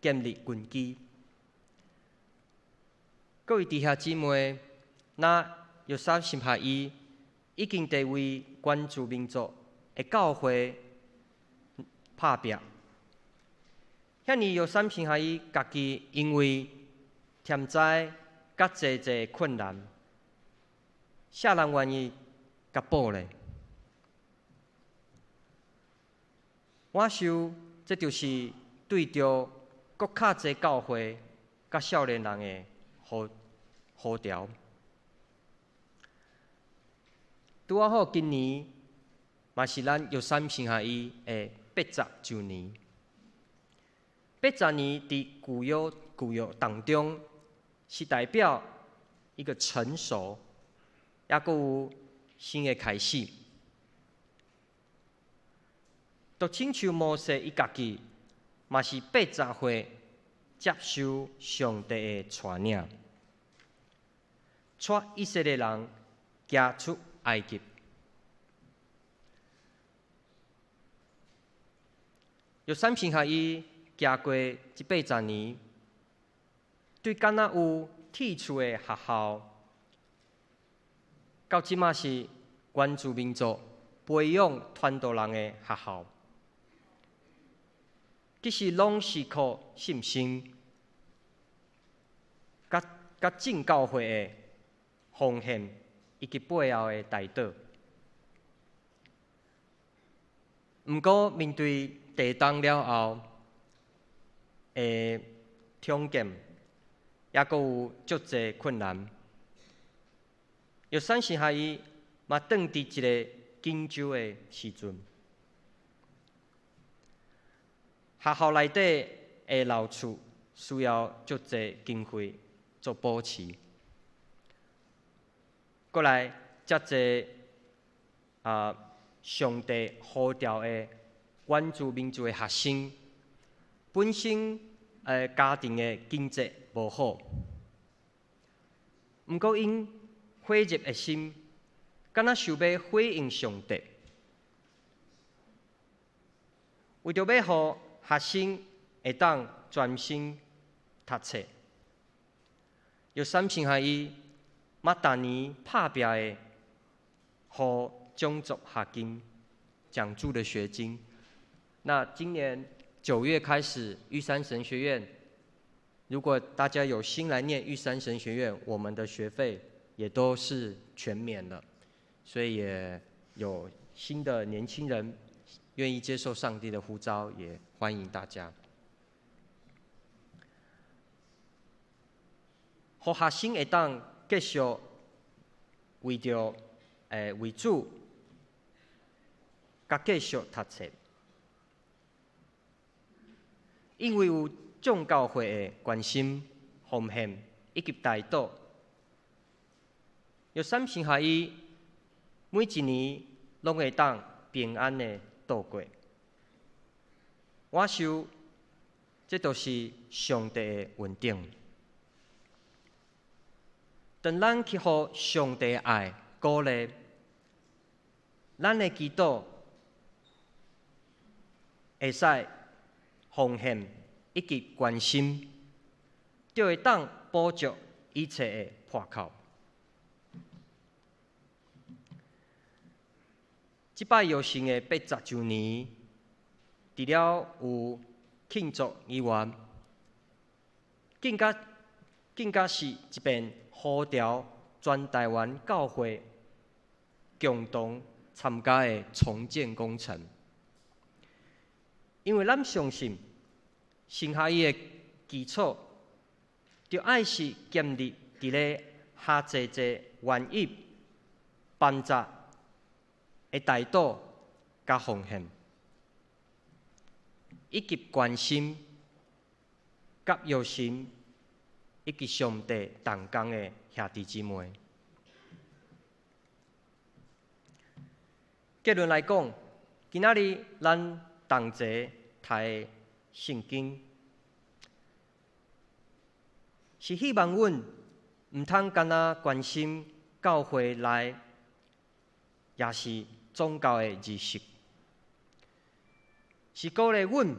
建立根基。各位弟兄姊妹，那约三生下伊已经伫为原住民族的教会拍拼。遐尼约三生下伊家己因为天灾甲济困难，啥人愿意甲补呢？我想，这就是对着国较济教会甲少年人的呼召。拄啊好，今年嘛是咱约三生下伊的80周年。80年伫旧约当中，是代表一个成熟，也佫有新的开始。就亲像摩西伊家己，嘛是80岁接受上帝的带领，带以色列人行出埃及。约三生下伊行过这80年，对敢若有铁厝的学校，到即马是原住民族培养传道人的学校，其实拢是靠信心，甲正教会的奉献以及背后的代祷。毋过面对地动了后的挑战，也阁有足侪困难。玉山神学院嘛，当伫一个紧张的时阵，学校内底的老厝需要足侪经费做保持，过来遮侪上帝呼召的原住民族的学生，本身家庭的经济无好，毋过因火热的心，敢若想要回应上帝，为着要互学生会当专心读册，玉山神学院嘛，逐年拍拼的，互种族学金奖助的学金。那今年9月开始，玉山神学院，如果大家有心来念玉山神学院，我们的学费也都是全免了，所以也有新的年轻人愿意接受上帝的呼召，也欢迎大家。互学生会当继续为着为主，甲继续读册，因为有众教会的关心、奉献以及代祷，玉山神学院每一年拢会当平安的度过。我想，这都是上帝的恩典。当咱去互上帝的爱鼓励，咱的祈祷会使奉献以及关心，就会当补足一切的破口。即摆游行的80周年，除了有庆祝以外，更加是一遍呼召全台湾教会共同参加的重建工程。因为咱相信，神学院的基础，就爱是建立伫咧下济愿意办杂的代祷甲奉献，以及关心甲热心，以及上帝同工的兄弟姊妹。结论来讲，今仔日咱同齐读圣经，是希望阮毋通干那关心教会内，也是宗教的仪式，是鼓励阮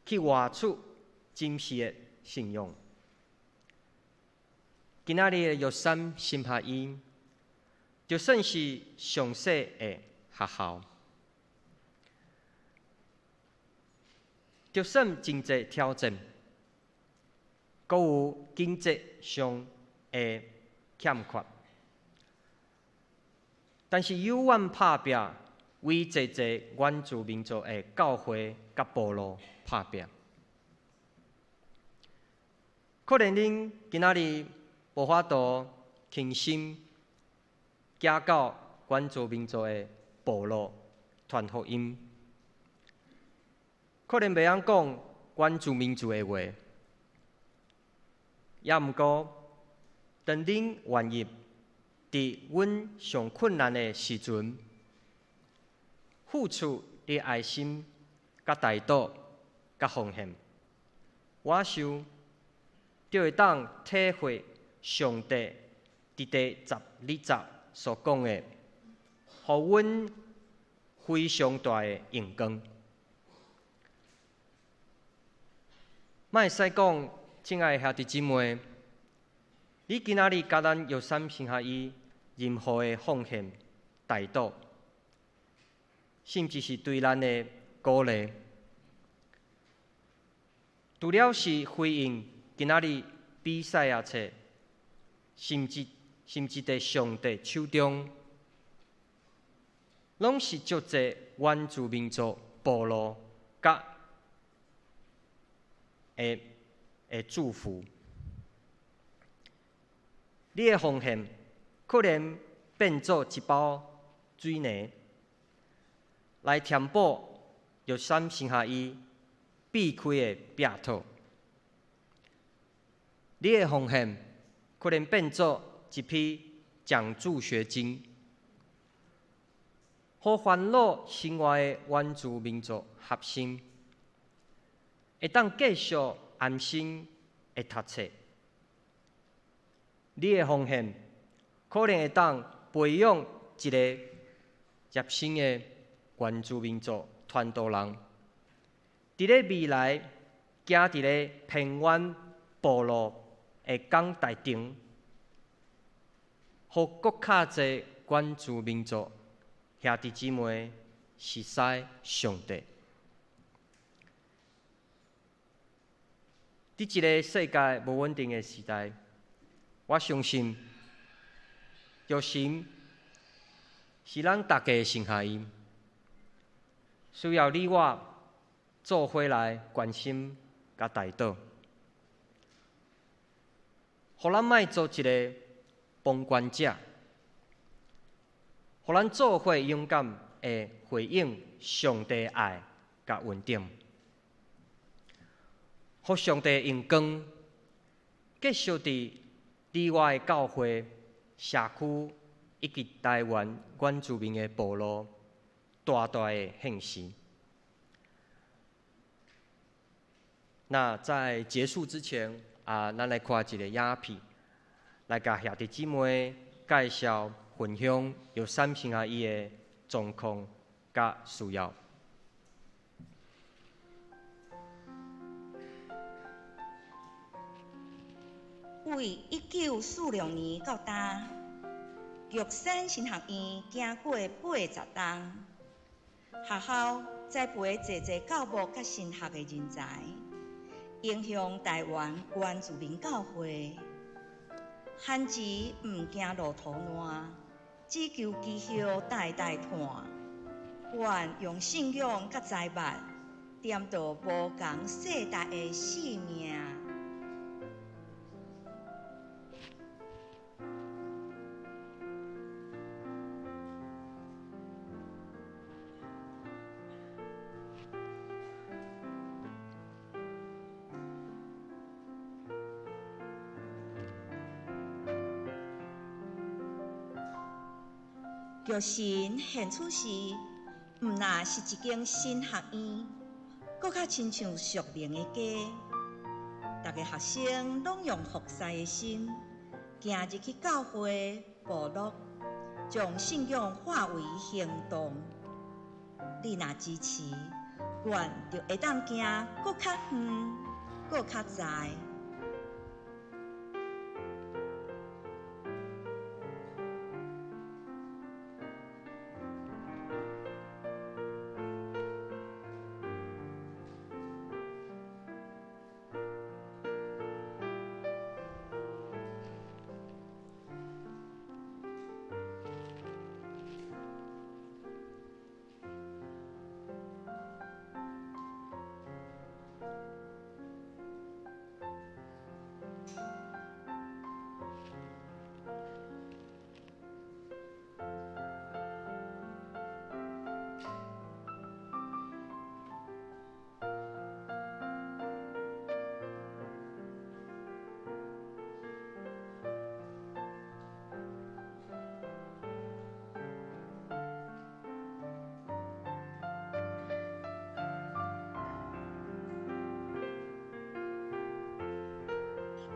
去活出真实的信仰。今仔日的玉山神学院，就算是上小的学校，就算真侪挑战，阁有经济上的欠缺，但是永远拍拼，为侪原住民族的教会甲部落拍拼。可能恁今仔日无法度倾心行到原住民族的部落传福音，可能袂晓讲原住民族的话，也毋过，当恁愿意伫阮上困难的时阵，付出你爱心、甲代祷、甲奉献，我想就会当体会上帝伫第12节所讲的，互阮非常大的荣光。莫会使讲，亲爱的兄弟姊妹，你今仔日甲咱玉山神学院任何的奉献、代祷，甚至是对咱的鼓励。除了是回应今仔日比赛啊册，甚至在上帝手中，拢是足侪原住民族部落甲的祝福。你的奉献可能变做一包水泥，来填补玉山剩下伊避开的壁土。你的奉献可能变做一批奖助学金，和烦恼生活的原住民族合心，会当继续安心的读册。你的奉献可能会当培养一个热心的原住民族传道人，伫咧未来行伫咧偏远部落的讲台顶，互更较侪原住民族兄弟姊妹识识上帝。伫一个世界无稳定的时代，我相信，药神是咱大家的剩下因，需要你我做伙来关心甲带导，互咱莫做一个旁观者，互咱做伙勇敢的回应上帝爱甲恩典，互上帝用光继续伫里外的教会、社区以及台湾原住民的部落，大大的献示。那在结束之前，咱来看一个影片，来甲兄弟姊妹介绍、分享有三星阿姨的状况甲需要。为1946年到今，玉山神学院行过80冬，学校栽培济教牧甲神学的人才，影响台湾原住民教会。汉字毋惊路途烂，只求基效代代传。愿用信仰甲财物，点导无共世代的使命。玉神现处时，毋那是一间新学院，搁较亲像熟龄的家。逐个学生拢用服侍的心，行入去教会、部落，将信仰化为行动。你若支持，愿就会当行搁较远，搁较dài。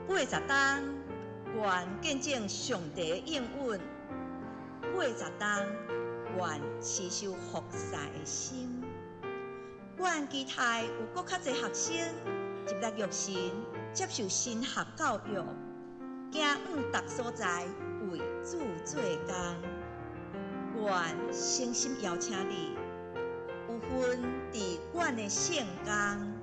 80冬，愿见证上帝的应允；80冬，愿持守服侍的心。愿期待有更较侪学生入来玉神，接受神学教育，行往达所在为主做工。愿诚心邀请你，分伫阮的圣工。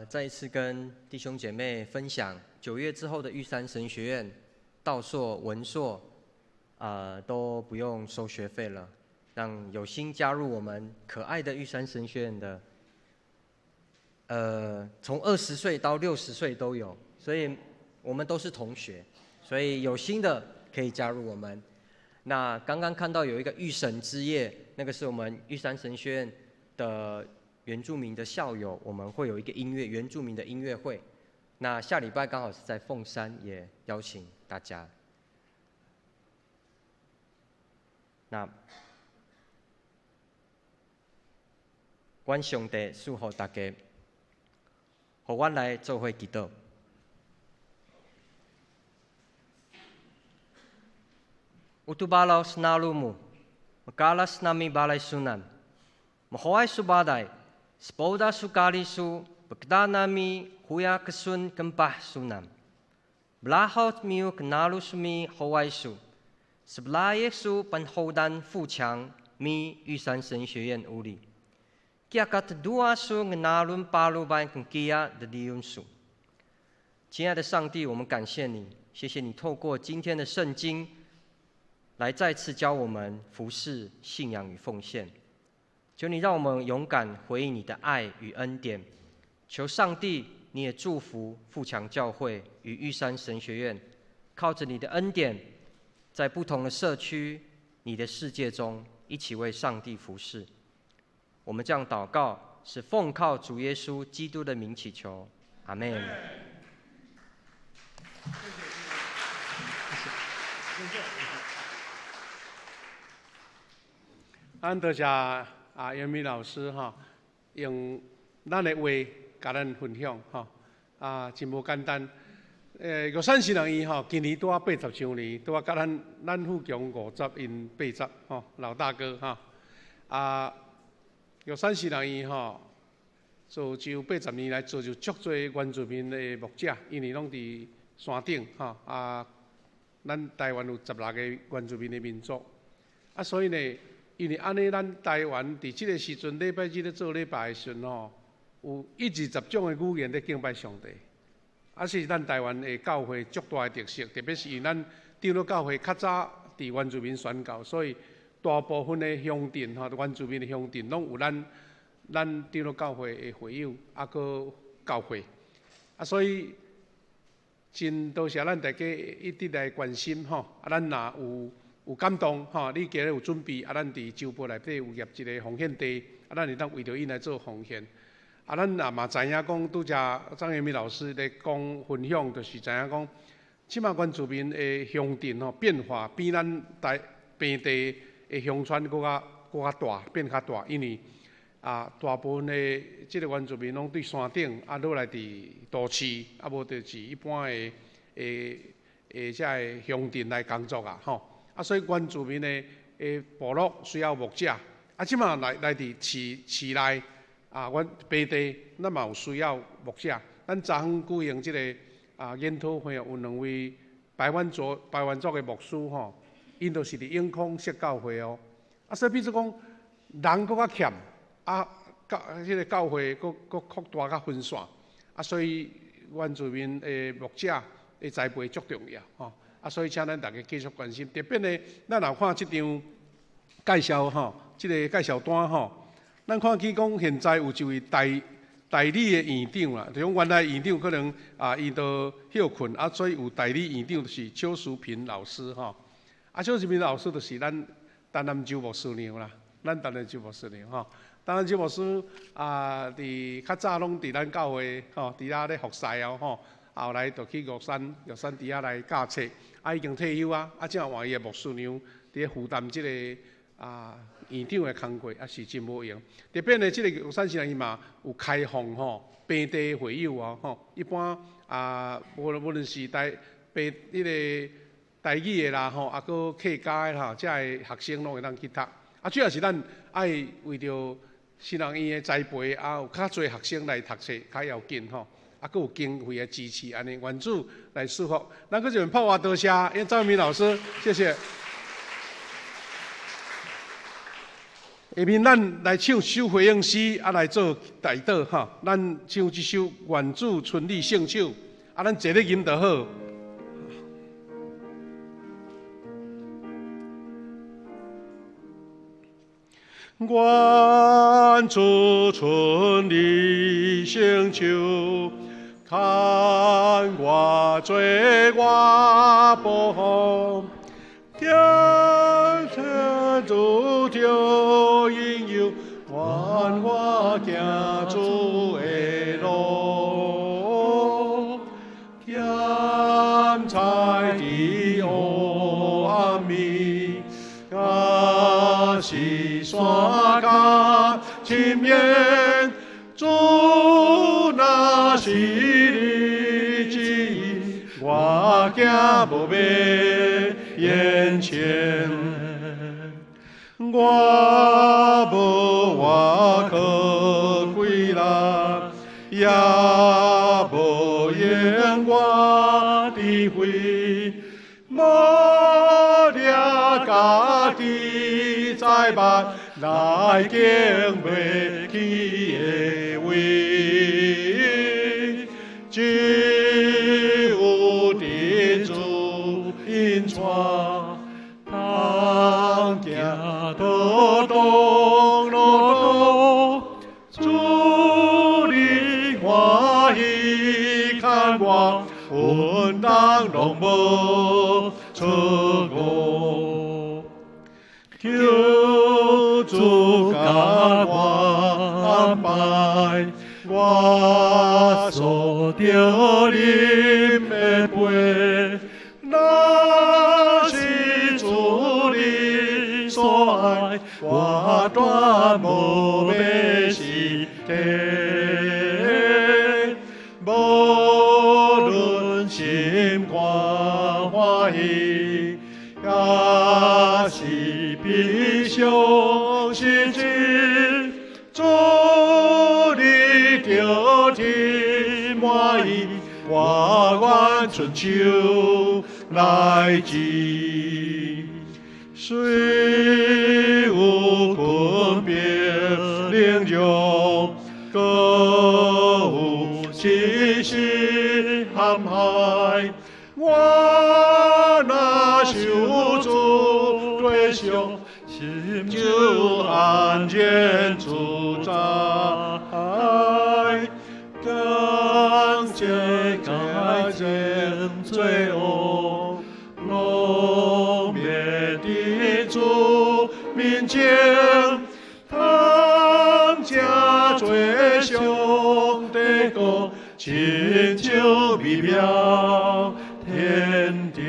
再一次跟弟兄姐妹分享，9月之后的玉山神学院道硕、文硕，都不用收学费了，让有心加入我们可爱的玉山神学院的，从20岁到60岁都有，所以我们都是同学，所以有心的可以加入我们。那刚刚看到有一个御神之夜，那个是我们玉山神学院的原住民的校友，我们会有一个原住民的音乐会。那下礼拜刚好是在凤山，也邀请大家。那愿上帝祝福大家，互阮来做伙祈祷。Utubalos nalumu, makalas nami balay sunan, mahoy subaday, spoda sukali su, bagda nami huya kesun kempah sunam. Belahot miu kenalus mi hoy su, sebelah su penhodan fuchang mi 玉山神学院屋里。Kia katdua su ngenalun palu bain kengkia的利用su。亲爱的上帝，我们感谢你，谢谢你透过今天的圣经，来再次教我们服事、信仰与奉献。求你让我们勇敢回应你的爱与恩典。求上帝，你也祝福富强教会与玉山神学院，靠着你的恩典，在不同的社区、你的世界中，一起为上帝服事。我们这样祷告，是奉靠主耶稣基督的名祈求，阿们。多谢袁明老师用咱的话甲咱分享真无简单。玉山新人院今年拄啊80周年，拄啊甲咱富强50因80老大哥玉山新人院造就80年来造就足多原住民的牧者，因为拢伫山顶咱台湾有16个原住民的民族所以呢。因为安尼，咱台湾伫即个时阵，礼拜日咧做礼拜的时阵有120种的语言咧敬拜上帝，是咱台湾的教会足大的特色。特别是因咱长老教会较早伫原住民宣教，所以大部分的乡镇原住民的乡镇拢有咱长老教会的会友，佮教会所以真多谢咱大家一直来关心咱若有感动你今日有准备咱伫周报内底有业一个奉献地咱会当为着因来做奉献咱也嘛知影讲，拄则张元明老师咧讲分享，就是知影讲，即马原住民的乡镇变化比咱平地的乡村搁较大，变较大，因为大部分的即个原住民拢对山顶落来伫都市无就是一般的遮个乡镇来工作所以原住民的部落需要牧者即马来伫市内阮平地咱嘛有需要牧者。咱昨昏举行即个研讨会，有2位排湾族的牧师因都是伫永康设教会所以比如讲人搁较欠即个教会搁扩大较分散所以原住民的牧者的栽培足重要所以请咱大家继续关心，特别呢，咱若看即张介绍即个介绍单咱看起讲现在有一位代理的院长啦，就讲原来院长可能伊都休困所以有代理院长就是邱淑萍老师邱淑萍老师就是咱台南州牧师娘啦，咱台南州牧师娘台南州牧师伫较早拢伫咱教会伫遐咧服侍后来就去玉山伫遐来教册已经退休即换伊的牧师娘伫咧负担即个院长的工作也是真无用。特别呢，这个玉山新人伊嘛有开放本地会友一般无论是迄个台语的啦搁客家的啦，遮个学生拢会当去读。主要是咱爱为着新人院的栽培有较侪学生来读册较要紧搁有经费的支持，安尼愿主来祝福。咱搁一遍炮花多谢，张明老师，谢谢。下面咱来唱首回应诗，来做代祷咱唱这首《愿主春里圣手》，咱坐咧吟就好。愿主春里圣手，看我罪我不好，天天主着应有，愿我行主的路，咸菜的黑暗暝，我是山脚前面，主那是你旨意，我行无灭眼前。我无我可归啦，也无言我智慧，无了家己在办来经袂起的位，只有地主因带。行到东路，主你欢喜看我，分担拢无错误。求主甲我安排，我所着啉的杯，那是主你所爱，我断无要是地。无论心肝欢喜，也是悲伤是真，主你着天满意，我愿春秋来治。虽有困病冷弱，各有气势陷害，我若受主对象，心就安然自在。感谢感谢罪恶，拢灭的主面前，他家最上帝国，亲像美妙天庭。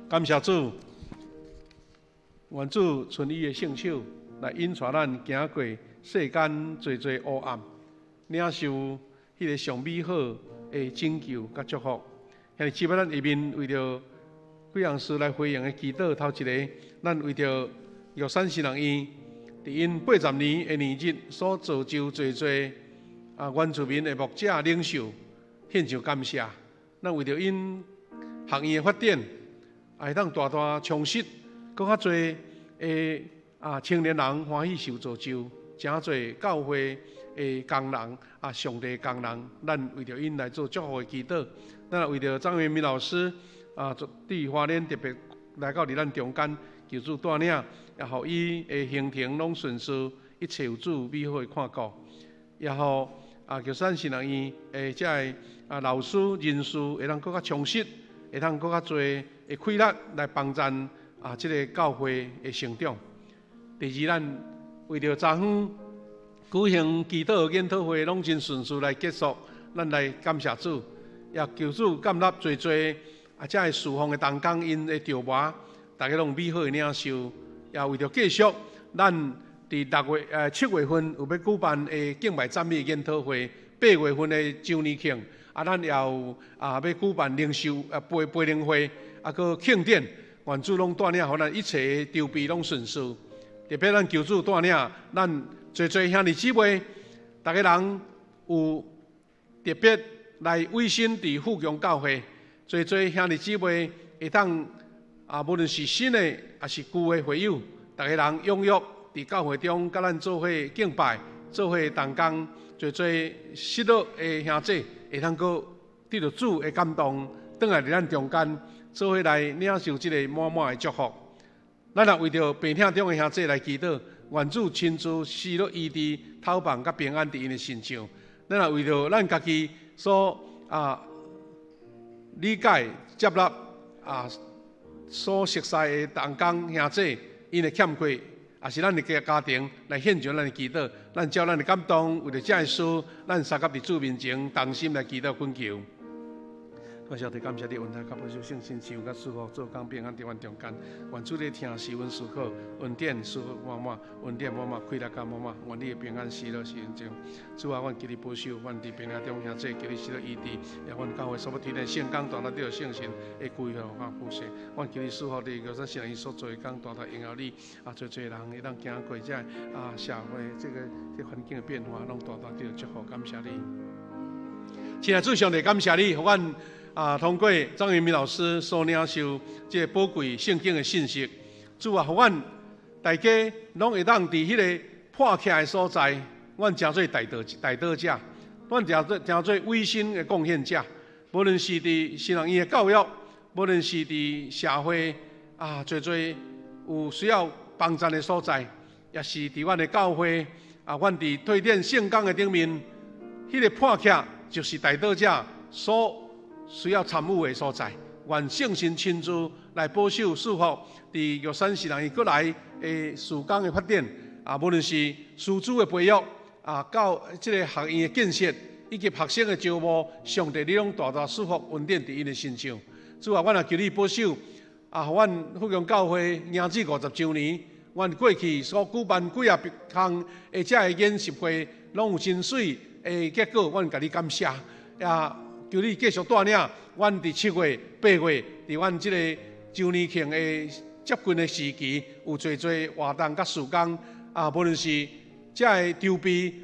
感谢主，愿主存伊的圣手来引带咱行过世间最最黑暗，领受迄个上美好的拯救甲祝福。现在即摆咱下面为着贵阳市来回应的祈祷，头一个，咱为着玉山新人院伫因80年的年日所造就最最原住民的牧者领袖，献上感谢。咱为着因学院的发展，会当大大充实，更较侪的青年人欢喜受造就，真侪教会的工人上帝工人，咱为着因来做祝福的祈祷。咱为着张元明老师对花莲特别来到咱中间，求主带领，也互伊的行程拢顺遂，一切有主美好的看顾。也互玉山新人院这个老师人士会当更较充实，会当更较侪的开力来帮助这个教会的成长。第二，咱为着昨昏举行祈祷研讨会，拢真顺遂来结束，咱来感谢主。也求主感纳最多这侍奉的同工因的筹划，大家拢美好的领受，也为着继续咱伫7月份有要举办的敬拜赞美研讨会，8月份的周年庆，咱也有要举办灵修培灵会，佮庆典，愿主拢带领，互咱一切的筹备拢顺遂。特别咱求主带领，咱侪兄弟姊妹，大家人有特别来委身伫富强教会，侪兄弟姊妹会当无论是新的还是旧的会友，大家人踊跃伫教会中，甲咱做伙敬拜，做伙同工，侪失落的兄弟会通过得到主的感动，转来伫咱中间，做伙来领受这个满满的祝福。咱也为着病痛中的兄弟来祈祷，愿主亲自施落医治、透棒甲平安伫因的身上。咱也为着咱家己所理解、接纳所熟悉的同工兄弟，因的欠缺，也是咱的家庭来献上咱的祈祷。咱照咱的感动，为着这事，咱三甲伫主面前同心来祈祷恳求。我晓得感谢你，恩待甲保守圣心慈甲祝福，做工平安伫阮中间。愿主你听是阮思考，恩典赐福满满，恩典满满，快乐甲满满。愿你的平安喜乐是恩情。主啊，阮求你保守，阮伫平安中兄弟，求你喜乐医治，也阮教会所要推荐圣工，大大得到圣神的归向和复兴。阮求你祝福你，叫咱圣人所做的工，大大应后你做人会当经过这社会这环境的变化，拢大大得到祝福。感谢你，亲爱的主上帝，感谢你，互阮。通过张元明老师所领受这个宝贵圣经的信息，主啊，互阮大家拢会当伫迄个破起的所在，阮诚做大道者，阮诚做委身的贡献者。无论是伫新人院的教育，无论是伫社会侪有需要帮助的所在，也是伫阮的教会阮伫推荐圣工的顶面，迄个破起就是大道者所需要参与的所在，愿圣神亲自来保守束缚伫玉山新人院过来的事工的发展无论是师资的培育到这个学院的建设，以及学生的招募，上帝你拢大大束缚恩典伫因的身上。主啊，阮也求你保守互阮富强教会迎至50周年，阮过去所举办几啊项的这个研习会，拢有真水的结果，阮甲你感谢也。求你继续带领阮伫7月、8月，伫阮即个周年庆的接近的时期，有侪活动甲事工无论是这个筹备、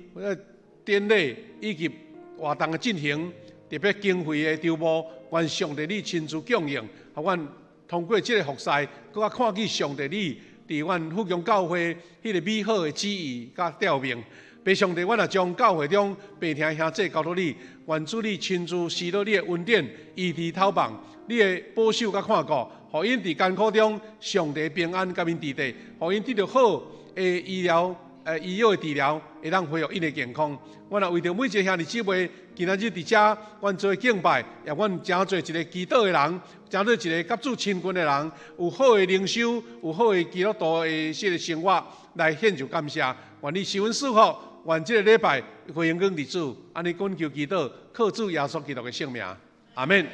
典礼以及活动的进行，特别经费的筹募，愿上帝你亲自供应，互阮通过即个服侍，搁较看见上帝你伫阮富强教会迄个美好的旨意甲调明。爸上帝，阮也将教会中病痛兄弟交托你，愿主你亲自施落你的恩典，医治透棒，你的保守甲看顾，互因伫艰苦中，上帝平安甲因伫地，互因得到好的医疗医药的治疗，会当恢复因的健康。阮也为着每一个兄弟姊妹，今仔日伫遮，阮做敬拜，也阮诚做一个祈祷的人，诚做一个甲主亲近的人，有好的灵修，有好的基督徒的这个生活，来献上感谢。愿你受恩赐福。愿这个礼拜回应光伫主，安尼恳求祈祷，靠主耶稣基督的圣名，阿门。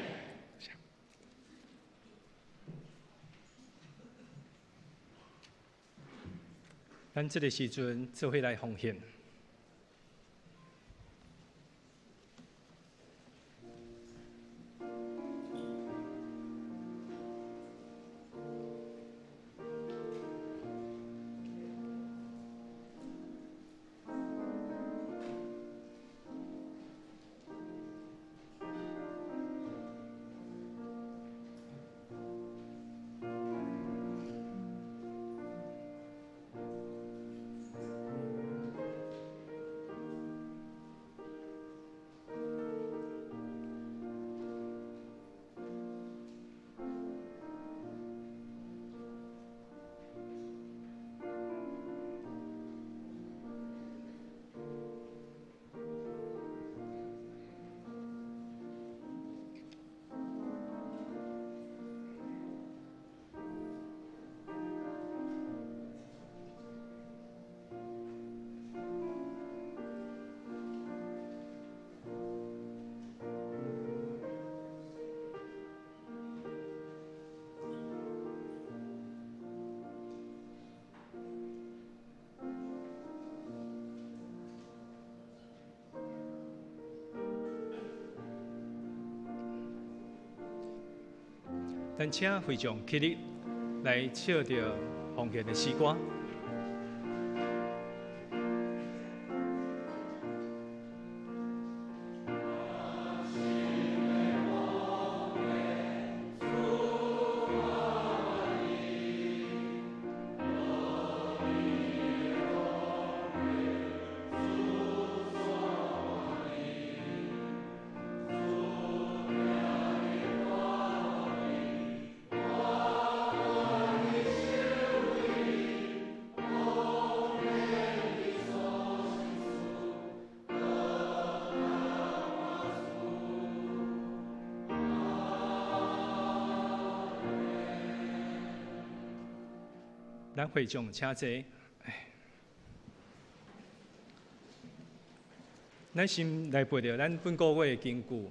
咱这个时阵做伙来奉献。咱请会众起立来唱着奉献的诗歌。咱会众请坐。咱先来背着咱本个月的经句，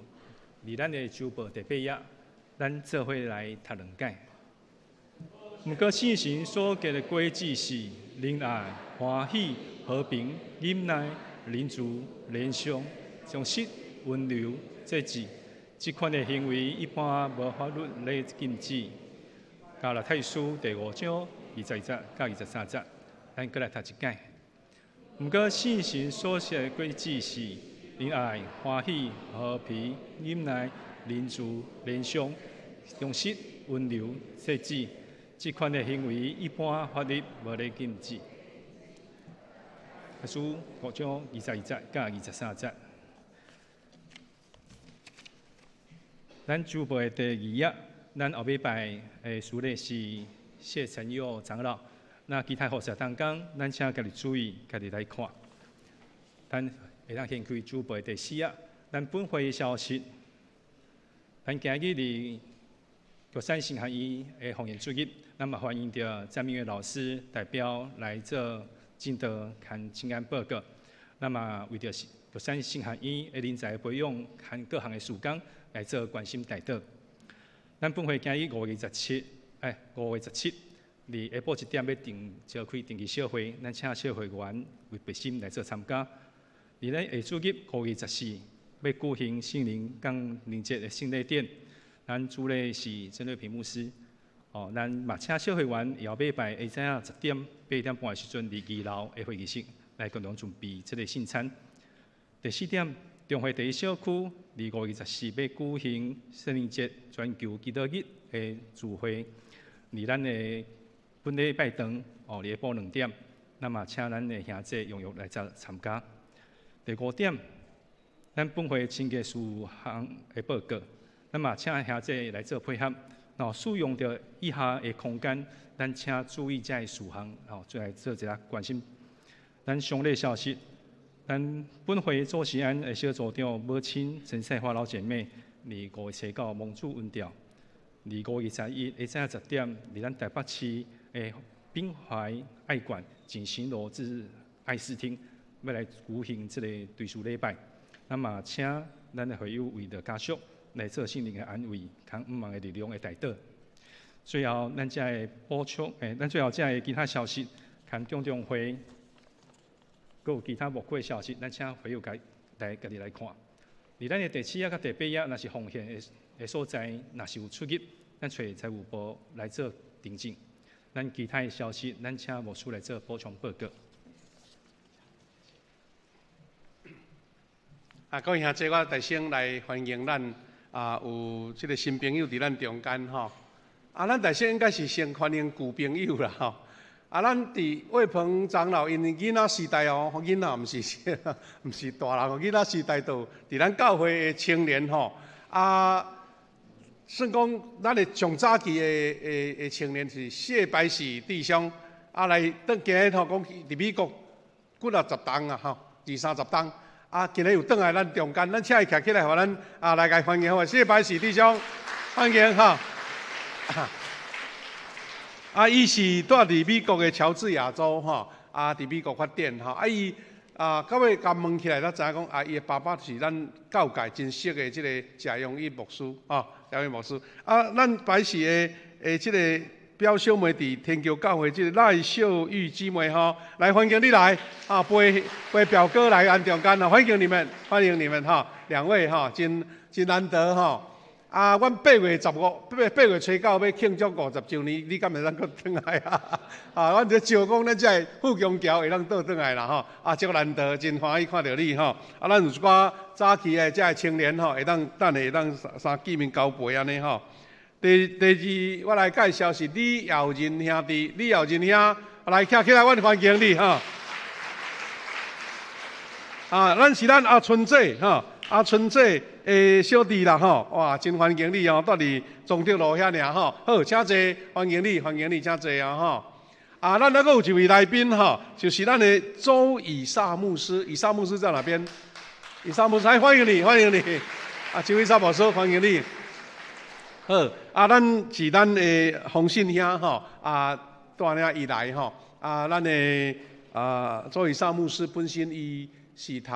离咱的周报第8页，咱做伙来读两解。毋过圣神所结的果子是仁爱、欢喜、和平、忍耐、忍辱、怜悯、忠实、温柔、节制。这款的行为一般无法律来禁止。加拉太书第5章21节到23节，咱过来读一解。毋过圣神所写的果子是仁爱、欢喜、和平、忍耐、忍辱、怜悯、忠实、温柔、节制。这款的行为一般法律无来禁止。太书5章21节到23节。咱主报的第2页，咱后礼拜的主礼是谢承佑长老。那其他学习当中，咱请家己注意，家己来看。咱会当先开主报的第4页，咱本会的消息。咱今日伫玉山神学院的方言主任，那么欢迎着詹明月老师代表来做进度看情感报告。那么为着玉山神学院的人才培养和各项的事工来做关心代祷。咱本会今日5月17，伫下晡1点要召开定期小会，咱请小会员为核心来做参加。伫咱下主日5月14要举行圣灵降临节的圣礼典，咱主礼是曾瑞平牧师。咱嘛请小会员后礼拜下午10点、8点半的时阵，伫2楼的会议室来共同准备这个圣餐。第4点，中会第1小区伫5月14要举行圣灵节全球基督日的聚会，伫咱的本礼拜堂伫下晡2点，那么请咱的兄弟踊跃来参加。第5点，咱本会清洁事项的报告，那么请兄弟来做配合。使用着以下的空间，咱请注意这事项，再来做一下关心。咱详细消息，咱本会主持人的小组长母亲陈世华老姐妹，伫5月7号蒙主恩调，伫5月11下午10点，伫咱台北市的滨怀爱馆进行罗至爱视厅，要来举行这个对事礼拜。那么，请咱的会友为着家属来做心灵的安慰，扛毋望的力量的代祷。最后，咱才会补充，咱最后才会其他消息，看中会，佮有其他幕后的消息，咱请会友家己来看。伫咱的第7页甲第8页，若是奉献的所在，若是有出入，咱找财务部来做订正。咱其他的消息，咱请牧师来做补充报告。各位兄弟，我大声来欢迎咱有这个新朋友伫咱中间吼。咱大声应该是先欢迎旧朋友啦吼。咱伫卫鹏长老因囡仔时代囡仔毋是大人囡仔时代都伫咱教会的青年吼。算讲咱的上早期的青年是谢白喜弟兄，来今日吼讲伫美国几啊10冬啊吼，20-30冬。今日又倒来咱中间，咱请伊徛起来，互咱来甲欢迎，谢白喜弟兄，欢迎哈。伊是住伫美国的乔治亚州吼，伫美国发展吼，伊到尾甲问起来，咱知影讲伊的爸爸是咱教界真熟的即个贾永义牧师贾永义牧师。咱白喜的即个表兄妹伫天桥教会即个赖秀玉姊妹吼，来欢迎你来陪表哥来咱中间欢迎你们，欢迎你们2位真难得啊，阮8月初9要庆祝50周年，你敢会当搁转来啊？啊，阮就招讲咱这富强桥会当倒转来啦吼。啊，足难得，真欢喜看到你吼。啊，咱有一寡早期的这青年吼，会当等下会当三见面交陪安尼吼。第二，我来介绍是李耀仁兄弟，李耀仁兄来站起来，阮欢迎你吼。啊，咱是咱阿春姐吼，阿春姐诶小弟啦吼，哇，真欢迎你哦，住伫中德路遐尔吼。好，请坐，欢迎你，请坐啊吼。啊，咱那个有一位来宾吼，就是咱的周以撒牧师，以撒牧师在哪边？以撒牧师，欢迎你。啊，周以撒牧师，欢迎你。好，啊，咱是咱的洪信兄吼，啊，带领伊来吼，啊，咱的周以撒牧师本身伊是读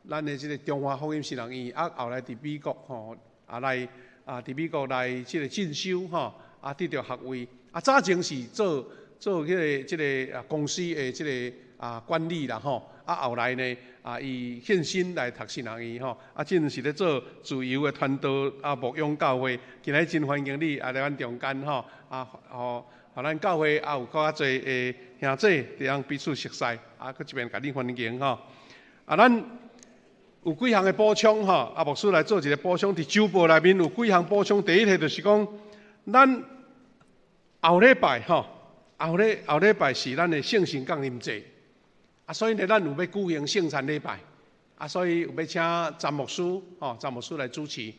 咱的这个中华福音神学院，啊，后来伫美国吼，啊来伫美国来这个进修吼，啊得到学位，啊早前是做这个公司的这个管理啦吼，啊后来呢伊献身来读神学院吼，啊真是咧做自由的传道牧养教会，今日真欢迎你来阮中间吼，互咱教会有较侪诶兄弟会当彼此熟悉，搁一遍甲你欢迎吼。啊，咱有几项的补充吼，牧师来做一个补充。伫周报内面有几项补充，第一题就是讲，咱后礼拜吼，后礼拜是咱的圣神降临节，啊，所以呢，咱有要举行圣餐礼拜，啊，所以有要请詹牧师来主持。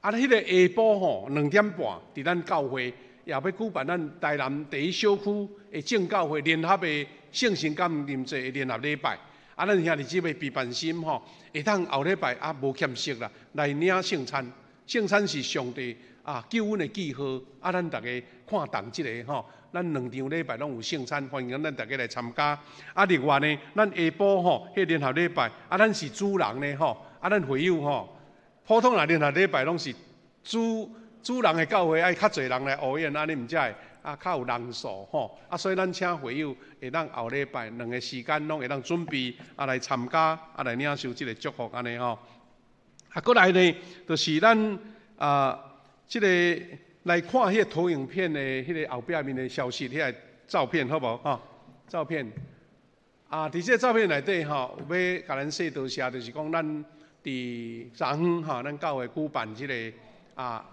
啊，迄个下晡吼2点半，伫咱教会也要举办咱台南第一小区的正教会联合的圣神降临节的联合礼拜。啊，咱兄弟姊妹备办心吼，会当后礼拜无欠息啦，来领圣餐。圣餐是上帝救恩的记号，啊，咱大家看重即个吼，咱2场礼拜拢有圣餐，欢迎咱大家来参加。啊，另外呢，咱下晡吼，迄联合礼拜，啊，咱是主人呢吼，啊，咱会友吼，普通联合礼拜拢是主人的教会，爱较侪人来学演，安尼毋才会。较有人数吼，所以咱请会友会当后礼拜2个时间拢会当准备来参加，来领受即个祝福安尼吼。过来呢，就是咱即个来看迄个投影片的迄个后壁面的消息，迄个照片好无吼？照片伫即个照片内底吼，要甲咱说多谢，就是讲咱伫昨昏吼，咱教会举办即个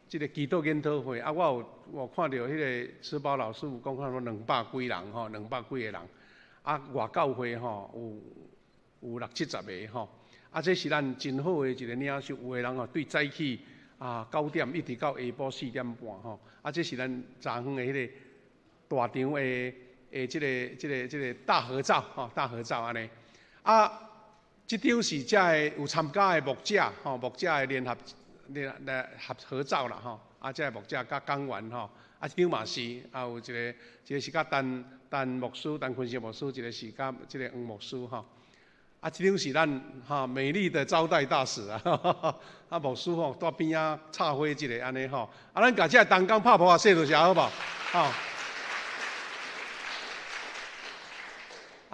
即个基督研讨会我有看到迄个施宝老师有讲说200几人吼，200几个人，外教会吼有60-70个吼，这是咱真好的一个领袖，有个人吼对早起9点一直到下晡4点半吼，这是咱昨昏的迄个大场的即个大合照吼，大合照安尼即张是遮有参加的牧者吼，牧者的联合合照啦吼，这个牧者甲讲员吼，即张嘛是，有一个是甲陈牧师、陈坤生牧师，一个是甲即个黄牧师吼，即张是咱美丽的招待大使牧师吼在边插花一个安尼吼，咱甲这东江拍破说多谢好无吼。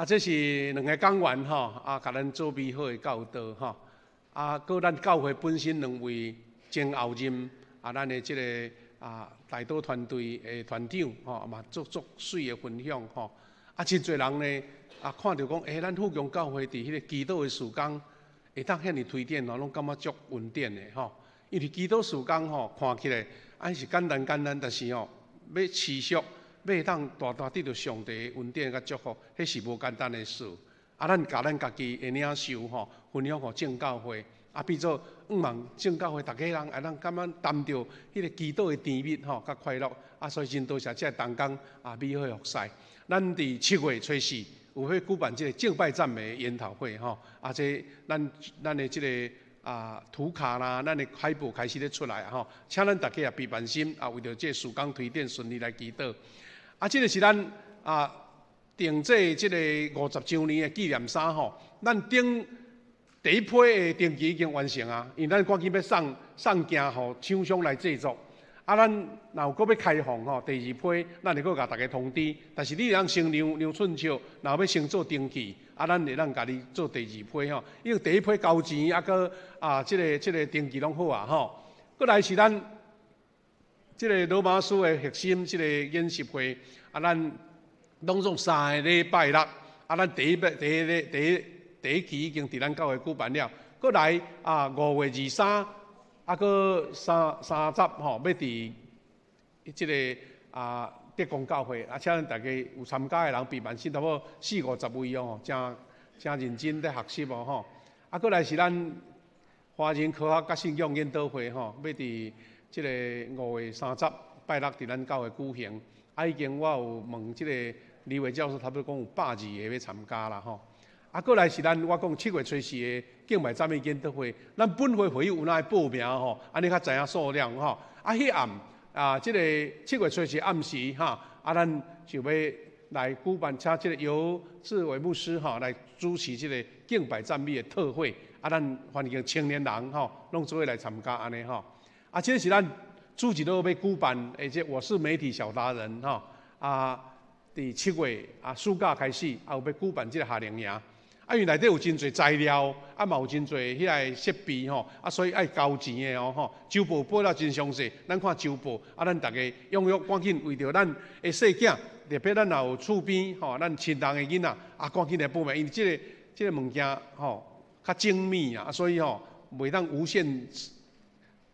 这是2个讲员吼，甲咱做美好的教导吼，搁咱教会本身2位前后任咱的即个带导团队的团长吼，嘛足水的分享吼，真侪人呢看到讲，咱富强教会伫迄个祈祷的事工，会当遐尼推展吼，拢感觉足稳定的吼。因为祈祷事工吼，看起来是简单，但是吼要持续。要当大得到上帝恩典甲祝福，迄是无简单的事。咱甲咱家己的领袖吼，分享互正教会，变做望正教会大家人会当感觉担着迄个祈祷的甜蜜吼，甲快乐。所以真多谢这东江美好的服侍。咱伫7月初4有去举办这个敬拜赞美研讨会吼，这咱的这个图卡啦，咱的海报开始咧出来吼，请咱大家也备办心为着这事工推展顺利来祈祷。这个是咱定制这个50周年的纪念衫吼，咱第一批的定期已经完成因为咱赶紧要送件互厂商来制作。咱若有搁要开放吼，第2批咱会搁甲大家通知。但是你通先量寸尺，若要先做登记，咱会甲你做第2批吼。因为第1批交钱搁这个登记拢好吼。过来是咱即个罗马书的核心，即个演习会啊，咱拢总3个礼拜六啊，咱第一期已经伫咱教会举办了。过来啊，5月23啊，个30吼，要伫即个啊德光教会啊，请大家有参加的人比万幸，差不多40-50位哦，真认真在学习哦吼。啊，过来是咱华人科学甲信仰研讨会吼，要伫即个5月30拜六伫咱教会举行。啊，已经我有问即个李伟教授，差不多讲有120个要参加啦吼。啊，过来是我讲7月初4个敬拜赞美研讨会，咱本会会有哪报名吼？安尼较知影数量吼。啊，迄暗啊，即个7月初4暗时哈，啊，咱就要来举办，请即个尤志伟牧师吼来主持即个敬拜赞美的特会。啊，咱欢迎青年人吼，拢做伙来参加安尼吼。啊，这是咱主持都要举办，而且我是媒体小达人吼。啊，伫7月啊暑假开始，啊有要举办即个夏令营。啊，因为内底有真侪材料，啊嘛有真侪迄个设备吼，啊所以爱交钱的哦吼。周报报了真详细，咱看周报，啊咱大家踊跃赶紧为着咱的细囝，特别咱若有厝边吼，咱亲人的囡仔，啊赶紧来报名，因为即个物件吼较精密啊，所以吼袂当无限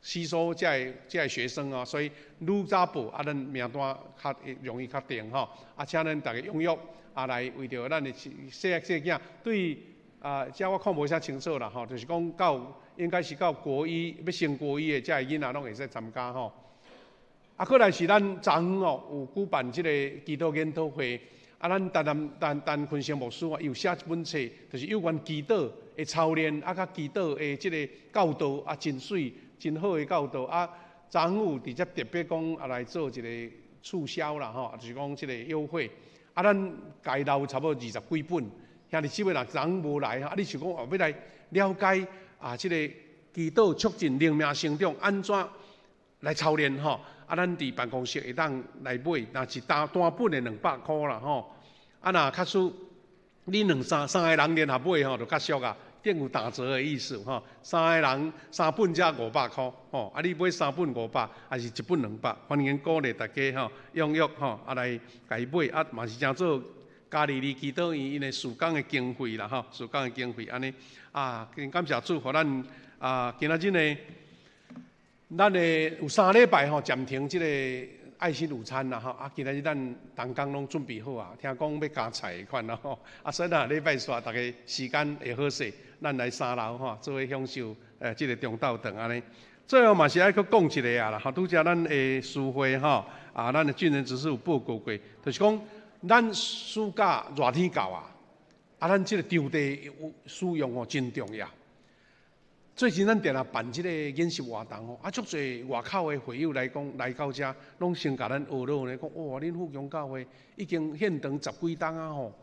吸收这个学生啊，所以愈早报啊，咱名单较容易较定吼。啊，请咱大家踊跃。啊，来为着咱的细囝，对啊，这我看无啥清楚啦吼，就是讲应该是到国一要升国一的这囡仔拢会使参加吼。啊，过来是咱昨昏哦有举办即个基督研讨会，啊，咱坤生牧师啊，有写一本册，就是有关基督的操练，啊，甲基督的即个教导啊，真水真好的教导啊。昨昏有直接特别讲啊来做一个促销啦吼，就是讲即个优惠。啊，咱家留差不多20几本，兄弟姊妹若人无来啊，你想讲要来了解啊，即个祈祷促进灵命成长，安怎来操练吼？啊，咱伫办公室会当来买，若是单本的200块啦吼。啊，若较输你3个人联合买吼，就较俗啊，顶有打折的意思吼。3个人3本才500块吼，啊，你买3本500，还是1本200，欢迎鼓励大家吼，踊跃吼，啊来家买，啊嘛是正做嘉利利祈祷院因的事工的经费啦吼，事工的经费安尼啊，感谢主，互咱啊，今仔日呢，咱的有3礼拜吼暂停即个爱心午餐啦吼，啊，今仔日咱同工拢准备好啊，听讲要加菜款啦吼，啊，所以呐礼拜煞大家时间会好势，咱来3楼吼，做伙享受即个中昼顿安尼。最后嘛是爱去讲一个啊啦，吼，拄则咱的师会吼，啊，咱的军人指示有报告过，就是讲咱暑假热天到啊，啊，咱即个场地使用吼真重要。最近咱定来办即个演习活动吼，啊，足侪外口的会友来讲来到遮，拢先甲咱学咯呢，讲哇，恁富强教会已经献堂10几档啊吼，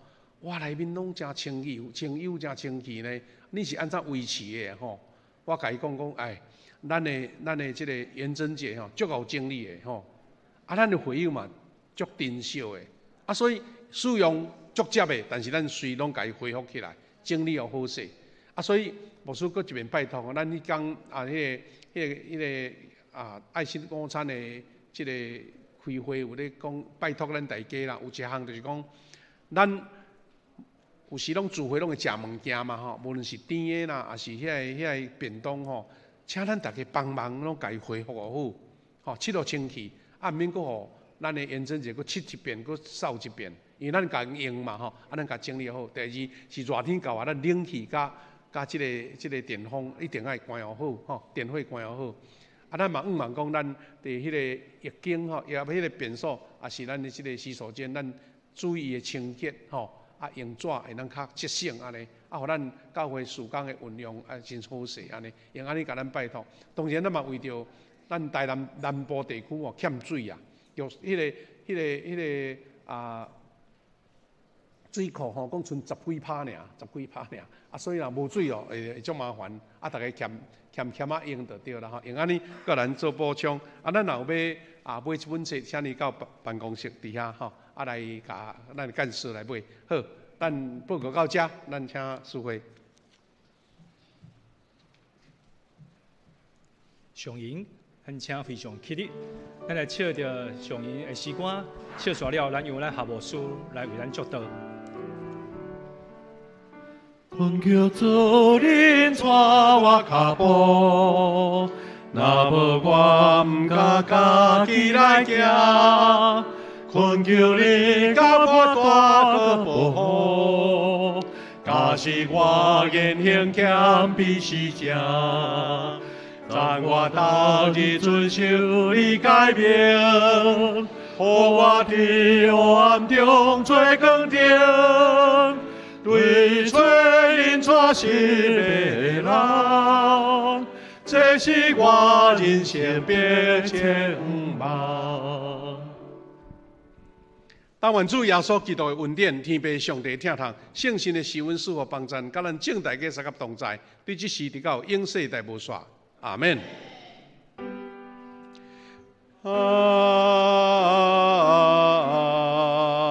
哇，内面拢真清幽、真清气呢，你是安怎维持的吼？我甲伊讲，哎，咱的即个元贞节吼，足有精力的吼，啊，咱的会友嘛足珍惜的，啊，所以使用足接的，但是咱随拢甲伊恢复起来，精力又好势，啊，所以。牧师搁一遍拜托，咱迄讲啊，迄个啊爱心午餐的即个开会有咧讲，拜托咱大家啦，有一项就是讲，咱有时拢聚会拢会食物件嘛吼，无论是甜的啦，还是迄个便当吼，请咱大家帮忙拢家己恢复好，吼，切落清气，啊，毋免搁互咱的元贞节搁切一遍，搁扫一遍，因为咱家用嘛吼，啊，咱家整理好。第二是热天到啊，咱冷气加即个电风一定爱关好吼，电火关好。啊，咱嘛望讲咱伫迄个浴巾吼，也迄个便所，也是咱的即个洗手间，咱注意的清洁吼。啊，用纸会当较节省安尼，啊，互咱教会事工的运用啊真好势安尼，用安尼甲咱拜托。当然，咱嘛为着咱台南部地区哦欠水啊，有迄个啊。水库吼，讲剩10几趴尔，啊，所以若无水哦，会足麻烦，啊，大家欠啊用就对啦吼，用安尼个咱做补充，啊，咱若有要啊买一本册，请你到办公室底下吼，啊来甲咱干事来买，好，咱报告到遮，咱请师会。上营恳请非常起立，咱来唱着上音的诗歌，唱煞了，咱由咱学务师来为咱祝祷。困叫做恁带我脚步，若无我毋敢家己来行。困叫你甲我大个保护，假使我言行欠比是正，但我斗日遵守你诫命，互我伫黑暗中做光灯，对找因带心的人，这是我人生必前望。但愿主耶稣基督的恩典、天父上帝听堂、圣神的施恩赐福帮赞，甲咱正大家三甲同在，对这时直到永世代无煞。阿门。阿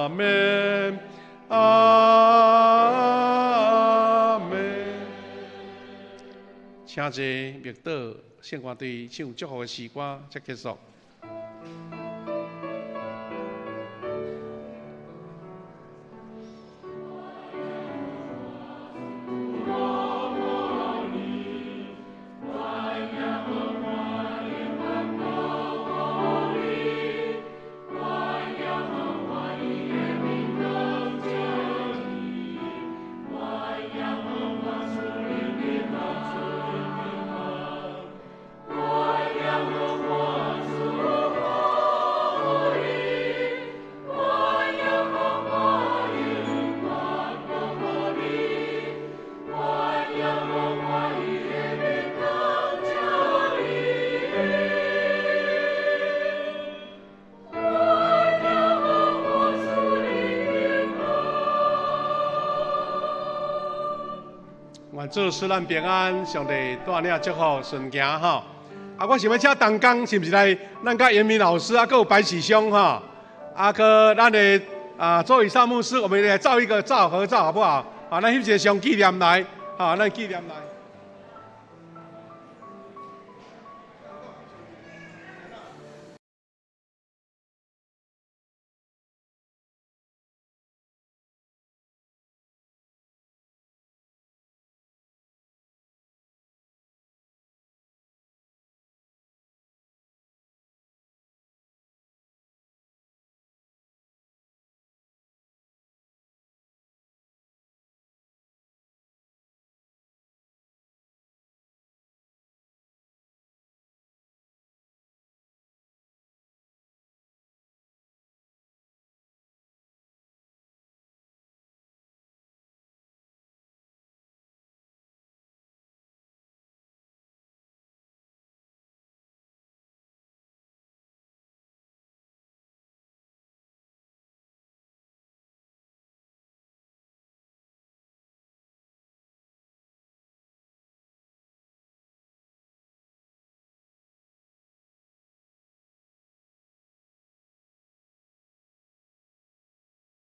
门。阿门。请坐，默祷，圣歌队唱祝福的诗歌，才结束。祝使咱平安，上帝带领祝福顺行哈。啊，我想要请同工是不是来咱甲严明老师啊，还有白启兄哈，啊，和咱的周以善牧师，我们来照一个照合照好不好？啊，咱翕一个相纪念来，好，咱纪念来。